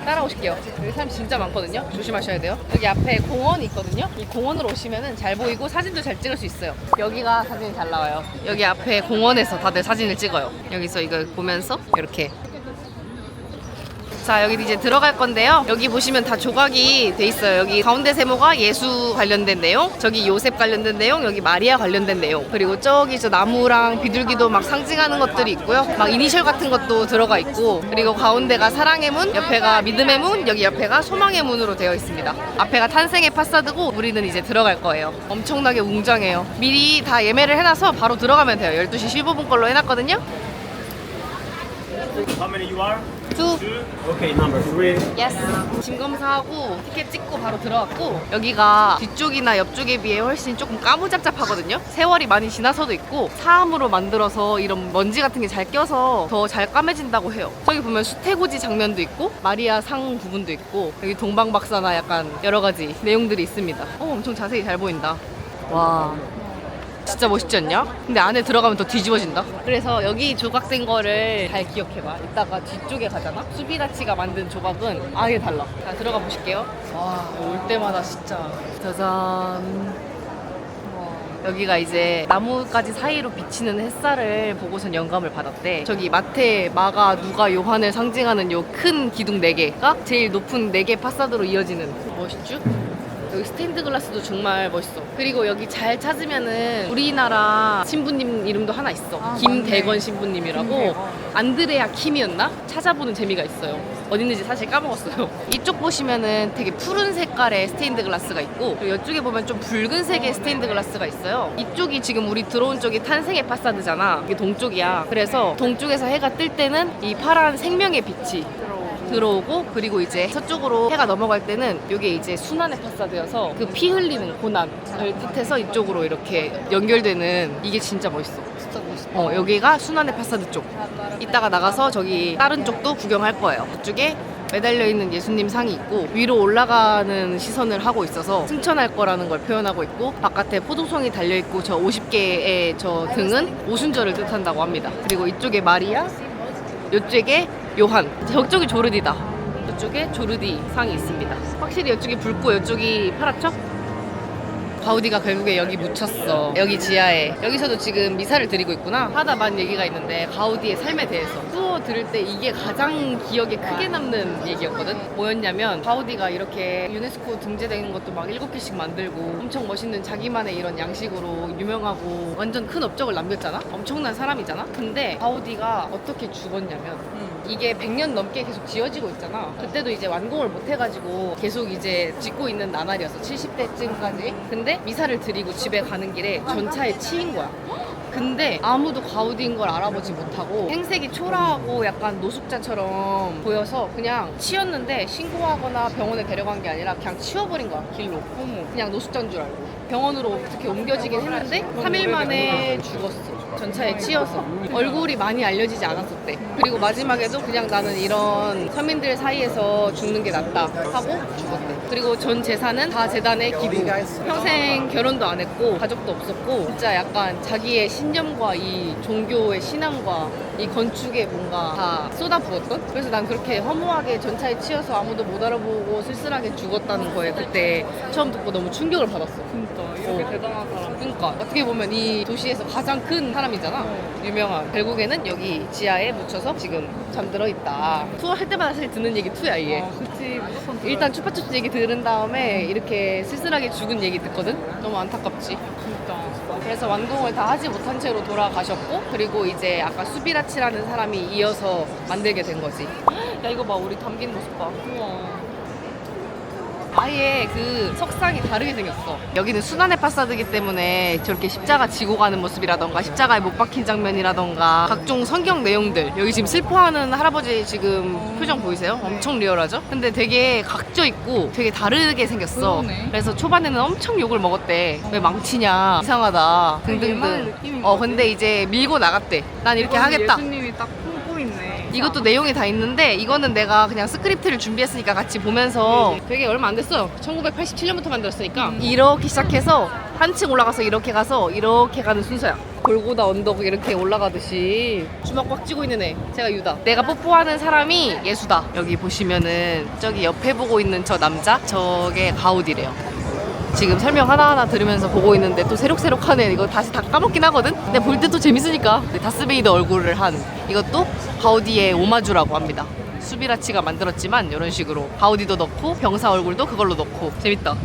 따라오실게요. 여기 사람 진짜 많거든요. 조심하셔야 돼요. 여기 앞에 공원이 있거든요. 이 공원으로 오시면은 잘 보이고 사진도 잘 찍을 수 있어요. 여기가 사진이 잘 나와요. 여기 앞에 공원에서 다들 사진을 찍어요. 여기서 이거 보면서 이렇게. 자, 여기 이제 들어갈 건데요. 여기 보시면 다 조각이 돼 있어요. 여기 가운데 세모가 예수 관련된 내용, 저기 요셉 관련된 내용, 여기 마리아 관련된 내용, 그리고 저기 저 나무랑 비둘기도 막 상징하는 것들이 있고요. 막 이니셜 같은 것도 들어가 있고, 그리고 가운데가 사랑의 문, 옆에가 믿음의 문, 여기 옆에가 소망의 문으로 되어 있습니다. 앞에가 탄생의 파사드고 우리는 이제 들어갈 거예요. 엄청나게 웅장해요. 미리 다 예매를 해놔서 바로 들어가면 돼요. 12시 15분 걸로 해놨거든요. How many you are? 2. Okay, number 3. 예스. 짐 검사하고 티켓 찍고 바로 들어갔고, 여기가 뒤쪽이나 옆쪽에 비해 훨씬 조금 까무잡잡하거든요. 세월이 많이 지나서도 있고 사암으로 만들어서 이런 먼지 같은 게 잘 껴서 더 잘 까매진다고 해요. 저기 보면 수태고지 장면도 있고 마리아 상 부분도 있고, 여기 동방박사나 약간 여러 가지 내용들이 있습니다. 엄청 자세히 잘 보인다. 와, 진짜 멋있지 않냐? 근데 안에 들어가면 더 뒤집어진다. 그래서 여기 조각된 거를 잘 기억해봐. 이따가 뒤쪽에 가잖아? 수비다치가 만든 조각은 아예 달라. 자, 들어가 보실게요. 와, 올 때마다 진짜 짜잔. 여기가 이제 나뭇가지 사이로 비치는 햇살을 보고선 영감을 받았대. 저기 마태, 마가, 누가, 요한을 상징하는 요 큰 기둥 4개가 제일 높은 4개 파사드로 이어지는. 멋있죠? 여기 스테인드 글라스도 정말 멋있어. 그리고 여기 잘 찾으면은 우리나라 신부님 이름도 하나 있어. 김대건 신부님이라고. 안드레아 킴이었나? 찾아보는 재미가 있어요. 어디 있는지 사실 까먹었어요. 이쪽 보시면은 되게 푸른 색깔의 스테인드 글라스가 있고, 그리고 이쪽에 보면 좀 붉은색의 스테인드 글라스가 있어요. 이쪽이 지금 우리 들어온 쪽이 탄생의 파사드잖아. 이게 동쪽이야. 그래서 동쪽에서 해가 뜰 때는 이 파란 생명의 빛이 들어오고, 그리고 이제 서쪽으로 해가 넘어갈 때는 이게 이제 순환의 파사드여서 그 피 흘리는 고난을 뜻해서 이쪽으로 이렇게 연결되는. 이게 진짜 멋있어. 진짜 멋있다. 여기가 순환의 파사드 쪽. 이따가 나가서 저기 다른 쪽도 구경할 거예요. 이쪽에 매달려 있는 예수님 상이 있고, 위로 올라가는 시선을 하고 있어서 승천할 거라는 걸 표현하고 있고, 바깥에 포도송이 달려 있고, 저 50개의 저 등은 오순절을 뜻한다고 합니다. 그리고 이쪽에 마리아, 이쪽에 요한, 저쪽이 조르디다. 이쪽에 조르디 상이 있습니다. 확실히 이쪽이 붉고 이쪽이 파랗죠? 가우디가 결국에 여기 묻혔어. 여기 지하에. 여기서도 지금 미사를 드리고 있구나 하다 만 얘기가 있는데, 가우디의 삶에 대해서 투어 들을 때 이게 가장 기억에 크게 남는 얘기였거든. 뭐였냐면, 가우디가 이렇게 유네스코 등재된 것도 막 7개씩 만들고 엄청 멋있는 자기만의 이런 양식으로 유명하고 완전 큰 업적을 남겼잖아. 엄청난 사람이잖아. 근데 가우디가 어떻게 죽었냐면, 이게 100년 넘게 계속 지어지고 있잖아. 그때도 이제 완공을 못 해가지고 계속 이제 짓고 있는 나날이었어. 70대쯤까지. 근데 미사를 드리고 집에 가는 길에 전차에 치인 거야. 근데 아무도 가우디인 걸 알아보지 못하고 행색이 초라하고 약간 노숙자처럼 보여서 그냥 치였는데 신고하거나 병원에 데려간 게 아니라 그냥 치워버린 거야, 길로. 그냥 노숙자인 줄 알고. 병원으로 어떻게 옮겨지긴 했는데 3일 만에 죽었어. 전차에 치여서. 얼굴이 많이 알려지지 않았었대. 그리고 마지막에도 그냥 나는 이런 서민들 사이에서 죽는 게 낫다 하고 죽었대. 그리고 전 재산은 다 재단에 기부. 평생 결혼도 안 했고 가족도 없었고, 진짜 약간 자기의 신념과 이 종교의 신앙과 이 건축에 뭔가 다 쏟아부었던? 그래서 난 그렇게 허무하게 전차에 치여서 아무도 못 알아보고 쓸쓸하게 죽었다는 거에 그때 처음 듣고 너무 충격을 받았어. 진짜 이렇게 대단한 사람. 그러니까 어떻게 보면 이 도시에서 가장 큰 사람이잖아. 유명한. 결국에는 여기 지하에 묻혀서 지금 잠들어 있다. 투어 할 때마다 사실 듣는 얘기 투야 이게. 그치, 무조건 들어요. 일단 추파추스 얘기 들은 다음에 이렇게 쓸쓸하게 죽은 얘기 듣거든? 너무 안타깝지. 진짜. 그래서 완공을 다 하지 못한 채로 돌아가셨고, 그리고 이제 아까 수비라치라는 사람이 이어서 만들게 된 거지. 야, 이거 봐. 우리 담긴 모습 봐. 우와. 아예 그 석상이 다르게 생겼어. 여기는 순환의 파사드이기 때문에 저렇게 십자가 지고 가는 모습이라던가 십자가에 못 박힌 장면이라던가 각종 성경 내용들. 여기 지금 슬퍼하는 할아버지 지금 표정 보이세요? 엄청 리얼하죠? 근데 되게 각져 있고 되게 다르게 생겼어. 그러네. 그래서 초반에는 엄청 욕을 먹었대. 왜 망치냐, 이상하다 옛날 등등등. 느낌인 근데 이제 밀고 나갔대. 난 이렇게 하겠다. 예수님이 딱 품고 있네. 이것도 내용이 다 있는데, 이거는 내가 그냥 스크립트를 준비했으니까 같이 보면서. 되게 얼마 안 됐어요. 1987년부터 만들었으니까. 이렇게 시작해서 한층 올라가서 이렇게 가서 이렇게 가는 순서야. 골고다 언덕 이렇게 올라가듯이 주먹 꽉 쥐고 있는 애. 제가 유다. 내가 뽀뽀하는 사람이 예수다. 여기 보시면은 저기 옆에 보고 있는 저 남자, 저게 가우디래요. 지금 설명 하나하나 들으면서 보고 있는데 또 새록새록하네. 이거 다시 다 까먹긴 하거든? 근데 볼 때 또 재밌으니까. 다스베이더 얼굴을 한 이것도 가우디의 오마주라고 합니다. 수비라치가 만들었지만 이런 식으로 가우디도 넣고 병사 얼굴도 그걸로 넣고 재밌다.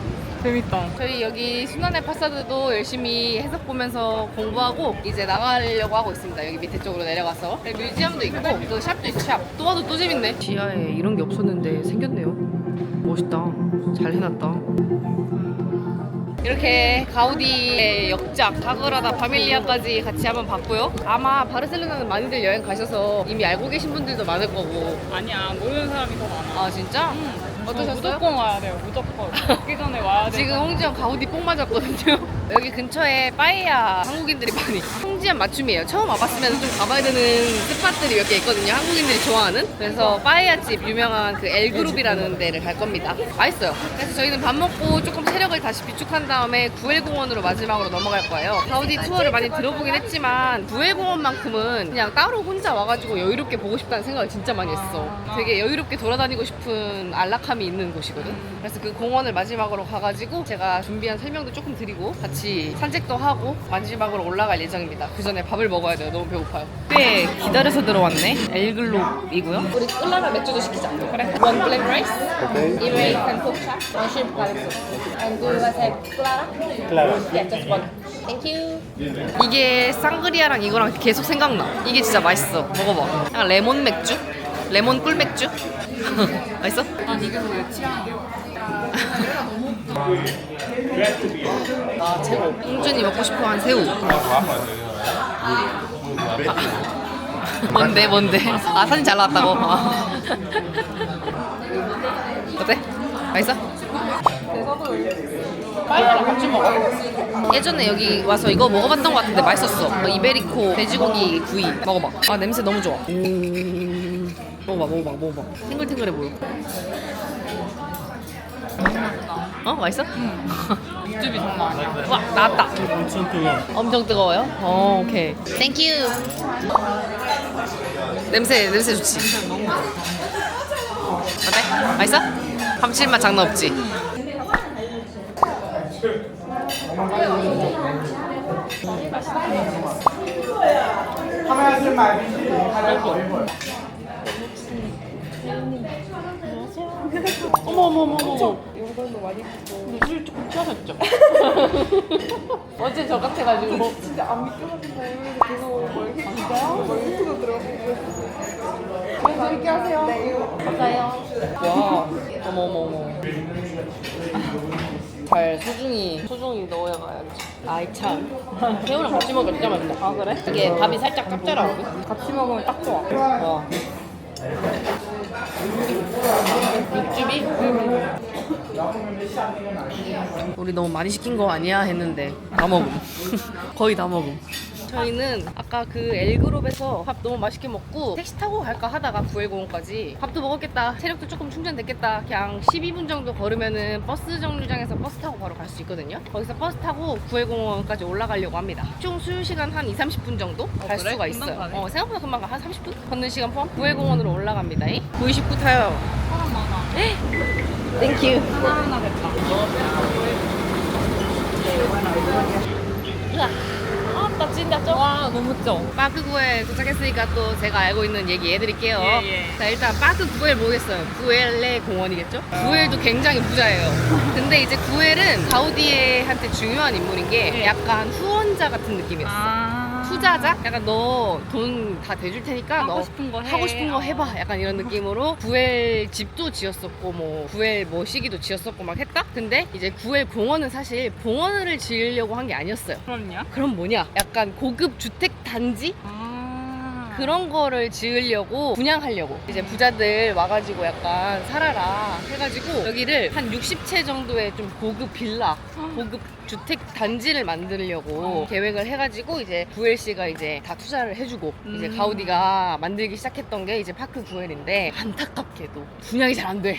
재밌다. 저희 여기 순환의 파사드도 열심히 해석 보면서 공부하고 이제 나가려고 하고 있습니다. 여기 밑에 쪽으로 내려가서 뮤지엄도 있고 그 샵도 있고 샵. 또 와도 또 재밌네. 지하에 이런 게 없었는데 생겼네요. 멋있다. 잘 해놨다. 이렇게 가우디의 역작 사그라다 파밀리아까지 같이 한번 봤고요. 아마 바르셀로나는 많이들 여행 가셔서 이미 알고 계신 분들도 많을 거고. 아니야, 모르는 사람이 더 많아. 아 진짜? 어떠셨어요? 무조건 와야 돼요, 무조건. 가기 전에 와야 돼요. 지금 홍지연 가우디 뽕 맞았거든요. 여기 근처에 빠에야 한국인들이 많이. 홍지연 맞춤이에요. 처음 와봤으면 좀 가봐야 되는 스팟들이 몇 개 있거든요. 한국인들이 좋아하는. 그래서 빠에야 집 유명한 그 엘그룹이라는 데를 갈 겁니다. 맛있어요. 그래서 저희는 밥 먹고 조금 체력을 다시 비축한 다음에 구엘공원으로 마지막으로 넘어갈 거예요. 가우디 투어를 많이 들어보긴 했지만 구엘공원만큼은 그냥 따로 혼자 와가지고 여유롭게 보고 싶다는 생각을 진짜 많이 했어. 되게 여유롭게 돌아다니고 싶은 안락함이 있는 곳이거든. 그래서 그 공원을 마지막으로 가가지고 제가 준비한 설명도 조금 드리고 같이 산책도 하고 마지막으로 올라갈 예정입니다. 그 전에 밥을 먹어야 돼요. 너무 배고파요. 꽤 기다려서 들어왔네. 엘글롭이고요. 우리 꿀라라 맥주도 시키자. 그래. One black rice, American pork chop, one shrimp garlic sauce. And do you guys have clara? Claro. Yeah, just one. Thank you. 이게 쌍그리아랑 이거랑 계속 생각나. 이게 진짜 맛있어. 먹어봐. 약간 레몬 맥주? 레몬 꿀 맥주? 맛있어? 난 이게 왜 취향이야? 아 최고. 홍준이 먹고 싶어한 새우. 뭔데? 아 사진 잘 나왔다고. 어때? 맛있어? 빠이야랑 같이 먹어. 예전에 여기 와서 이거 먹어봤던 것 같은데 맛있었어. 이베리코 돼지고기 구이 먹어봐. 아 냄새 너무 좋아. 먹어봐. 탱글탱글해 보여. 어? 맛있어? 육즙이 장난 아니야. 와 나왔다. 엄청 뜨거워. 엄청 뜨거워요? 어 오케이. 땡큐. 냄새 좋지? 어때? 맛있어? 감칠맛 장난 없지? 어머. 이거도 많이 근데 술 조금 취하셨죠? 어제 저 같아가지고 진짜 안 믿겨가지고 계속 뭘 진짜요? 뭐 유튜브 들어가고 재밌게 하세요. 네. 감사해요. 와, 어머. 잘 소중히 넣어야지. 아이 참. 새우랑 같이 먹으면 진짜 맛있다. 아 그래? 이게 밥이 살짝 짭짤하거든. 같이 먹으면 딱 좋아. 와. 육즙이? 우리 너무 많이 시킨 거 아니야 했는데 다 먹음. 거의 다 먹음. 저희는 아까 그 엘그룹에서 밥 너무 맛있게 먹고 택시 타고 갈까 하다가 구엘공원까지 밥도 먹었겠다, 체력도 조금 충전됐겠다, 그냥 12분 정도 걸으면은 버스 정류장에서 버스 타고 바로 갈 수 있거든요. 거기서 버스 타고 구엘공원까지 올라가려고 합니다. 총 수유 시간 한 2-30분 정도 갈 그래? 수가 금방 있어요. 가네. 생각보다 금방 가. 한 30분? 걷는 시간 포함? 구엘공원으로 올라갑니다. V19 타요. 사람 많아. 땡큐. 하나 됐다. 나 진짜 좀. 와, 너무 쪄. 빠크구에 도착했으니까 또 제가 알고 있는 얘기 해드릴게요. 예. 자, 일단 빠크구엘 모르겠어요. 구엘의 공원이겠죠? 구엘도 굉장히 부자예요. 근데 이제 구엘은 가우디에한테 중요한 인물인 게 약간 후원자 같은 느낌이었어. 투자자? 약간 너 돈 다 대줄 테니까 하고 너 싶은 거 해. 하고 싶은 거 해봐. 약간 이런 느낌으로 구엘 집도 지었었고 뭐 구엘 뭐 시기도 지었었고 막 했다? 근데 이제 구엘 공원은 사실 봉원을 지으려고 한 게 아니었어요. 그럼요? 그럼 뭐냐? 약간 고급 주택 단지? 그런 거를 지으려고 분양하려고 이제 부자들 와가지고 약간 살아라 해가지고 여기를 한 60채 정도의 좀 고급 빌라, 고급 주택 단지를 만들려고 계획을 해가지고 이제 구엘씨가 이제 다 투자를 해주고 이제 가우디가 만들기 시작했던 게 이제 파크 구엘인데 안타깝게도 분양이 잘 안 돼.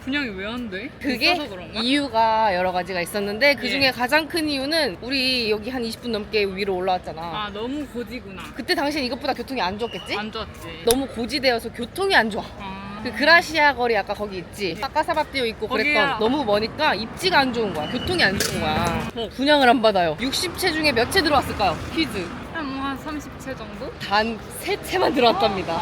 분양이 왜 안 돼? 그게 비싸서 그런가? 이유가 여러 가지가 있었는데 그 중에 예. 가장 큰 이유는 우리 여기 한 20분 넘게 위로 올라왔잖아. 아 너무 고지구나. 그때 당시엔 이것보다 교통이 안 좋았겠지? 안 좋았지. 너무 고지되어서 교통이 안 좋아. 아. 그 그라시아 거리 아까 거기 있지? 아까사바띠오 있고 그랬던 거기야. 너무 머니까 입지가 안 좋은 거야. 교통이 안 좋은 거야. 분양을 안 받아요. 60채 중에 몇 채 들어왔을까요? 퀴즈. 한 30채 정도? 단 3채만 들어왔답니다.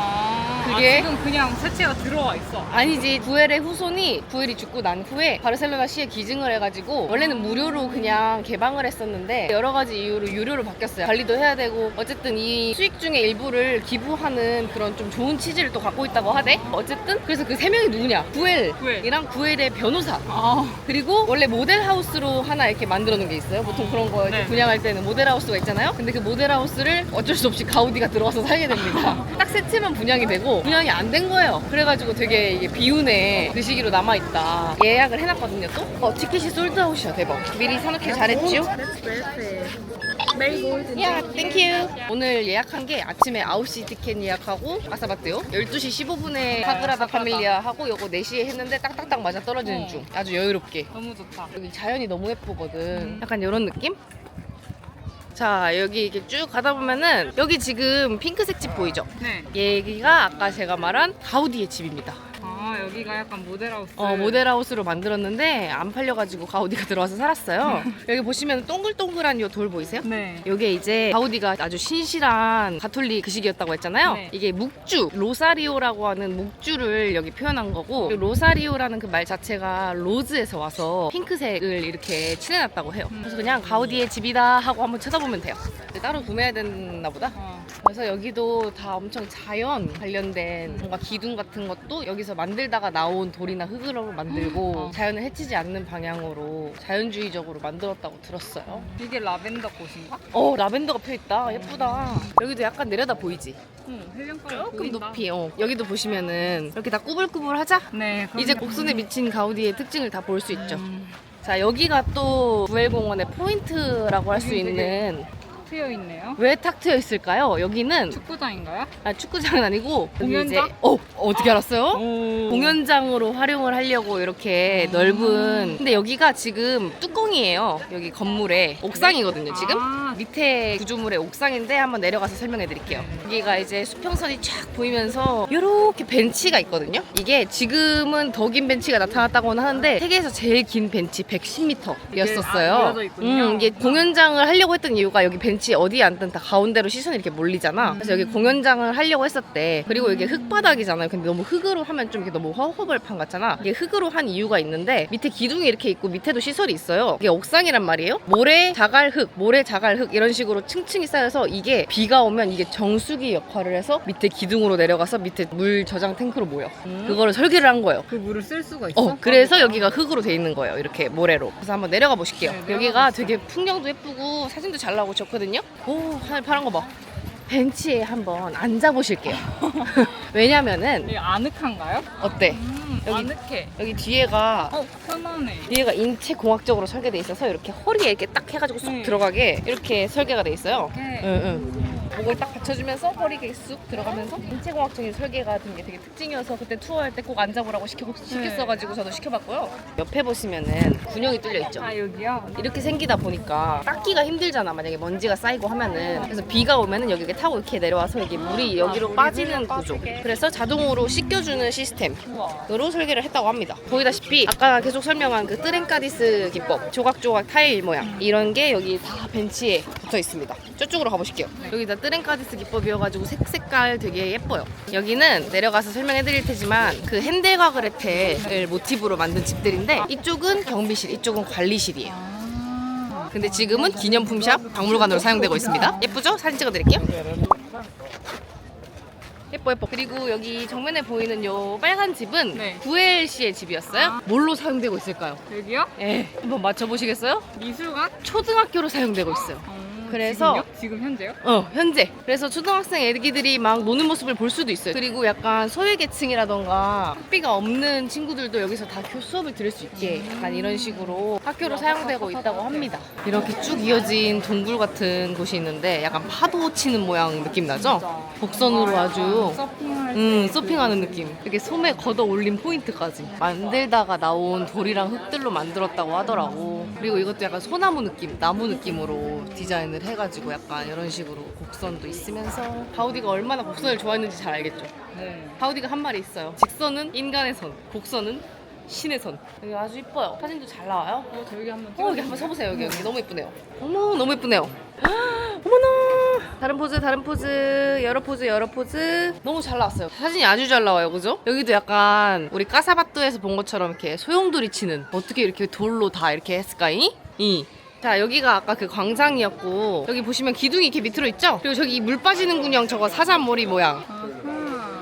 그게 그게- 지금 그냥 세채가 들어와 있어. 아니지, 구엘의 후손이 구엘이 죽고 난 후에 바르셀로나 시에 기증을 해가지고 원래는 무료로 그냥 개방을 했었는데 여러 가지 이유로 유료로 바뀌었어요. 관리도 해야 되고 어쨌든 이 수익 중에 일부를 기부하는 그런 좀 좋은 취지를 또 갖고 있다고 하대. 어쨌든 그래서 그 3명이 누구냐? 구엘이랑 구엘의 변호사, 아. 그리고 원래 모델하우스로 하나 이렇게 만들어 놓은 게 있어요. 보통 그런 거 이렇게 네. 분양할 때는 모델하우스가 있잖아요. 근데 그 모델하우스를 어쩔 수 없이 가우디가 들어와서 살게 됩니다. 딱 세 채만 분양이 되고 분양이 안 된 거예요. 그래가지고 되게 이게 비운에 그 시기로 남아있다. 예약을 해놨거든요 또. 티켓이 솔드아웃이야. 대박. 미리 사놓길 잘했죠? 야, 땡큐. 오늘 예약한 게 아침에 9시 티켓 예약하고 아사바떼요 12시 15분에 사그라다 파밀리아 하고 요거 4시에 했는데 딱딱딱 맞아 떨어지는 중. 아주 여유롭게. 너무 좋다. 여기 자연이 너무 예쁘거든. 약간 이런 느낌? 자, 여기 이렇게 쭉 가다 보면은 여기 지금 핑크색 집 보이죠? 네. 여기가 아까 제가 말한 가우디의 집입니다. 아 여기가 약간 모델하우스. 모델하우스로 만들었는데 안 팔려가지고 가우디가 들어와서 살았어요. 여기 보시면 동글동글한 요 돌 보이세요? 네. 요게 이제 가우디가 아주 신실한 가톨릭 그식이었다고 했잖아요. 네. 이게 묵주, 로사리오라고 하는 묵주를 여기 표현한 거고, 이 로사리오라는 그 말 자체가 로즈에서 와서 핑크색을 이렇게 칠해놨다고 해요. 그래서 그냥 가우디의 집이다 하고 한번 쳐다보면 돼요. 따로 구매해야 되나 보다. 그래서 여기도 다 엄청 자연 관련된 뭔가 기둥 같은 것도 여기서 만들다가 나온 돌이나 흙으로 만들고 자연을 해치지 않는 방향으로 자연주의적으로 만들었다고 들었어요. 이게 라벤더 꽃인가? 라벤더가 펴있다. 예쁘다. 여기도 약간 내려다 보이지? 해변가가 조금 보인다. 높이. 여기도 보시면은 이렇게 다 꾸불꾸불하자? 네. 이제 그럼요. 곡선에 미친 가우디의 특징을 다 볼 수 있죠. 자, 여기가 또 구엘공원의 포인트라고 할 수 여기 되게- 있는, 트여 있네요. 왜 탁 트여 있을까요? 여기는 축구장인가요? 축구장은 아니고 여기 공연장? 이제 어떻게 알았어요? 오. 공연장으로 활용을 하려고 이렇게 넓은. 근데 여기가 지금 뚜껑이에요. 여기 건물에 옥상이거든요 지금. 아. 밑에 구조물의 옥상인데 한번 내려가서 설명해 드릴게요. 여기가 이제 수평선이 쫙 보이면서 이렇게 벤치가 있거든요. 이게 지금은 더 긴 벤치가 나타났다고는 하는데 세계에서 제일 긴 벤치 110m였었어요. 이어져 있군요. 이게 공연장을 하려고 했던 이유가 여기 벤치 어디에 앉든 다 가운데로 시선이 이렇게 몰리잖아. 그래서 여기 공연장을 하려고 했었대. 그리고 이게 흙바닥이잖아요. 근데 너무 흙으로 하면 좀 이렇게 너무 허허벌판 같잖아. 이게 흙으로 한 이유가 있는데 밑에 기둥이 이렇게 있고 밑에도 시설이 있어요. 이게 옥상이란 말이에요. 모래, 자갈흙, 모래, 자갈흙 이런 식으로 층층이 쌓여서 이게 비가 오면 이게 정수기 역할을 해서 밑에 기둥으로 내려가서 밑에 물 저장 탱크로 모여. 그거를 설계를 한 거예요. 그 물을 쓸 수가 있어? 그래서 여기가 흙으로 돼 있는 거예요. 이렇게 모래로. 그래서 한번 내려가 보실게요. 네, 내려가 여기가 보시죠. 되게 풍경도 예쁘고 사진도 잘 나오고 좋거든요. 오, 하늘 파란 거 봐. 벤치에 한번 앉아 보실게요. 왜냐면은 이게 아늑한가요? 어때? 여기- 아늑해. 여기 뒤에가 편하네. 뒤에가 인체 공학적으로 설계돼 있어서 이렇게 허리에 이렇게 딱 해가지고 쑥 들어가게 이렇게 설계가 돼 있어요. 응. 목을 딱 받쳐주면서 허리가 쑥 들어가면서 인체공학적인 설계가 된 게 되게 특징이어서 그때 투어할 때 꼭 앉아보라고 시켰어가지고 저도 시켜봤고요. 옆에 보시면은 군용이 뚫려 있죠. 아 여기요? 이렇게 생기다 보니까 닦기가 힘들잖아. 만약에 먼지가 쌓이고 하면은. 그래서 비가 오면은 여기 타고 이렇게 내려와서 이게 물이 여기로 빠지는 구조. 그래서 자동으로 씻겨주는 시스템으로 설계를 했다고 합니다. 보이다시피 아까 계속 설명한 그 뜨렌카디스 기법, 조각조각 타일 모양 이런 게 여기 다 벤치에 붙어 있습니다. 저쪽으로 가보실게요. 여기 다 뜨렌카디스 기법이어가지고 색깔 되게 예뻐요. 여기는 내려가서 설명해드릴 테지만 그 헨델과 그레텔을 모티브로 만든 집들인데 이쪽은 경비실, 이쪽은 관리실이에요. 근데 지금은 기념품샵, 박물관으로 사용되고 있습니다. 예쁘죠? 사진 찍어드릴게요. 예뻐. 그리고 여기 정면에 보이는 요 빨간 집은 네. 구엘 씨의 집이었어요. 뭘로 사용되고 있을까요? 여기요? 한번 맞춰보시겠어요? 미술관? 초등학교로 사용되고 있어요. 그래서 지금 현재요? 현재. 그래서 초등학생 애기들이 막 노는 모습을 볼 수도 있어요. 그리고 약간 소외계층이라던가 학비가 없는 친구들도 여기서 다 수업을 들을 수 있게 약간 이런 식으로 학교로 사용되고 있다고 합니다. 이렇게 쭉 이어진 동굴 같은 곳이 있는데 약간 파도 치는 모양 느낌 나죠? 곡선으로 아주 서핑하는 느낌. 이렇게 솜에 걷어 올린 포인트까지 만들다가 나온 돌이랑 흙들로 만들었다고 하더라고. 그리고 이것도 약간 소나무 느낌, 나무 느낌으로 디자인을 해가지고 약간 이런 식으로 곡선도 있으면서 가우디가 얼마나 곡선을 좋아했는지 잘 알겠죠? 네. 가우디가 한 말이 있어요. 직선은 인간의 선, 곡선은 신의 선. 여기 아주 이뻐요. 사진도 잘 나와요. 저기 한번 여기 한번 서보세요. 여기 너무 예쁘네요. 어머, 너무 예쁘네요. 어머나. 다른 포즈, 다른 포즈, 여러 포즈, 여러 포즈. 너무 잘 나왔어요. 사진이 아주 잘 나와요, 그죠? 여기도 약간 우리 까사바뚜에서 본 것처럼 이렇게 소용돌이 치는, 어떻게 이렇게 돌로 다 이렇게 했을까이? 자, 여기가 아까 그 광장이었고, 여기 보시면 기둥이 이렇게 밑으로 있죠? 그리고 저기 물 빠지는 군형 저거 사자머리 모양.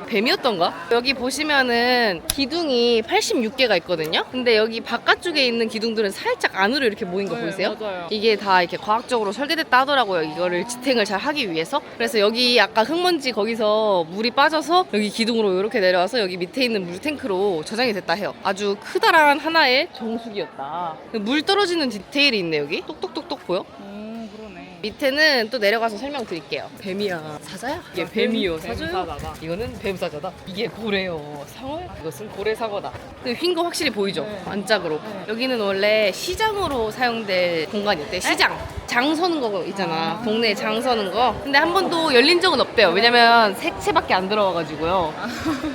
뱀이었던가? 여기 보시면은 기둥이 86개가 있거든요? 근데 여기 바깥쪽에 있는 기둥들은 살짝 안으로 이렇게 모인 거 네, 보이세요? 맞아요. 이게 다 이렇게 과학적으로 설계됐다 하더라고요. 이거를 지탱을 잘 하기 위해서. 그래서 여기 아까 흙먼지 거기서 물이 빠져서 여기 기둥으로 이렇게 내려와서 여기 밑에 있는 물탱크로 저장이 됐다 해요. 아주 크다란 하나의 정수기였다. 물 떨어지는 디테일이 있네, 여기. 똑똑똑똑 보여? 그러네. 밑에는 또 내려가서 설명드릴게요. 뱀이야. 사자야? 이게 뱀이요. 사자요? 뱀사자다. 이거는 뱀사자다. 이게 고래요. 상어야? 이것은 고래상어다. 휜 거 확실히 보이죠? 네. 안짝으로. 여기는 원래 시장으로 사용될 공간이었대. 시장. 장 서는 거 있잖아. 동네에 장 서는 거. 근데 한 번도 열린 적은 없대요. 왜냐면 색채밖에 안 들어와가지고요.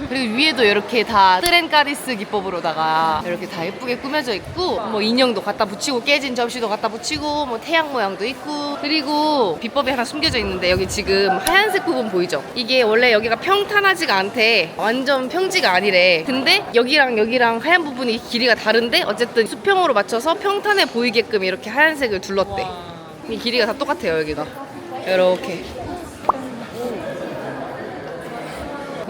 그리고 위에도 이렇게 다 트렌카리스 기법으로다가 이렇게 다 예쁘게 꾸며져 있고, 뭐 인형도 갖다 붙이고 깨진 접시도 갖다 붙이고, 뭐 태양 모양도 있고. 그리고 비법이 하나 숨겨져 있는데, 여기 지금 하얀색 부분 보이죠? 이게 원래 여기가 평탄하지가 않대. 완전 평지가 아니래. 근데 여기랑 하얀 부분이 길이가 다른데 어쨌든 수평으로 맞춰서 평탄해 보이게끔 이렇게 하얀색을 둘렀대. 이 길이가 다 똑같아요, 여기가. 이렇게.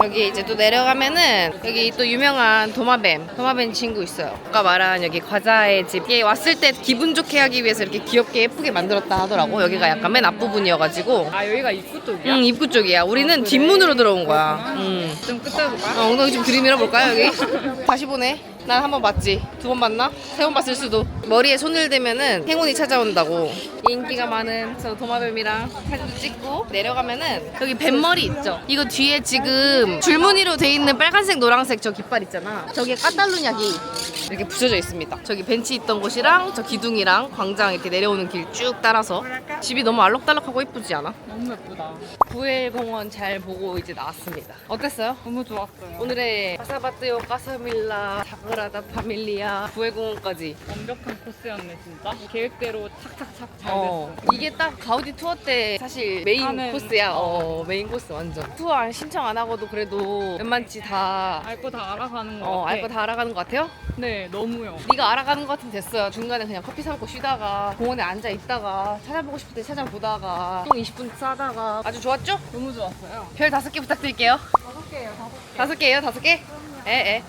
여기 이제 또 내려가면은 여기 또 유명한 도마뱀 친구 있어요. 아까 말한 여기 과자의 집. 얘 왔을 때 기분 좋게 하기 위해서 이렇게 귀엽게 예쁘게 만들었다 하더라고. 여기가 약간 맨 앞부분이어가지고. 아, 여기가 입구 쪽이야? 응, 입구 쪽이야. 우리는 그래? 뒷문으로 들어온 거야. 좀 끝에 볼까요? 엉덩이 좀 들이밀어 볼까요, 여기? 다시 보네. 난 한 번 봤지. 두 번 봤나? 세 번 봤을 수도. 머리에 손을 대면은 행운이 찾아온다고. 인기가 많은 저 도마뱀이랑 사진도 찍고 내려가면은 여기 뱀머리 있죠? 이거 뒤에 지금 줄무늬로 돼 있는 빨간색, 노란색 저 깃발 있잖아. 저기에 까탈루냐기 이렇게 붙여져 있습니다. 저기 벤치 있던 곳이랑 저 기둥이랑 광장 이렇게 내려오는 길 쭉 따라서. 집이 너무 알록달록하고 이쁘지 않아? 너무 예쁘다. 구엘공원 잘 보고 이제 나왔습니다. 어땠어요? 너무 좋았어요. 오늘의 카사바트요 까사밀라 사그라다 파밀리아 구엘공원까지. 완벽한 코스였네, 진짜. 계획대로 착착착 잘 어, 됐어. 이게 딱 가우디 투어 때 사실 메인 하는, 코스야. 메인 코스 완전. 투어 신청 안 하고도 그래도 웬만치 다 알 거 다 알아가는 거 같아. 알 거 다 알아가는 것 같아요? 네, 너무요. 네가 알아가는 것 같으면 됐어요. 중간에 그냥 커피 사 먹고 쉬다가 공원에 앉아 있다가 찾아보고 싶을 때 찾아보다가 총 20분 싸다가 아주 좋았죠? 너무 좋았어요. 별 5개 부탁드릴게요. 5개예요, 5개. 5개예요? 5개? 에.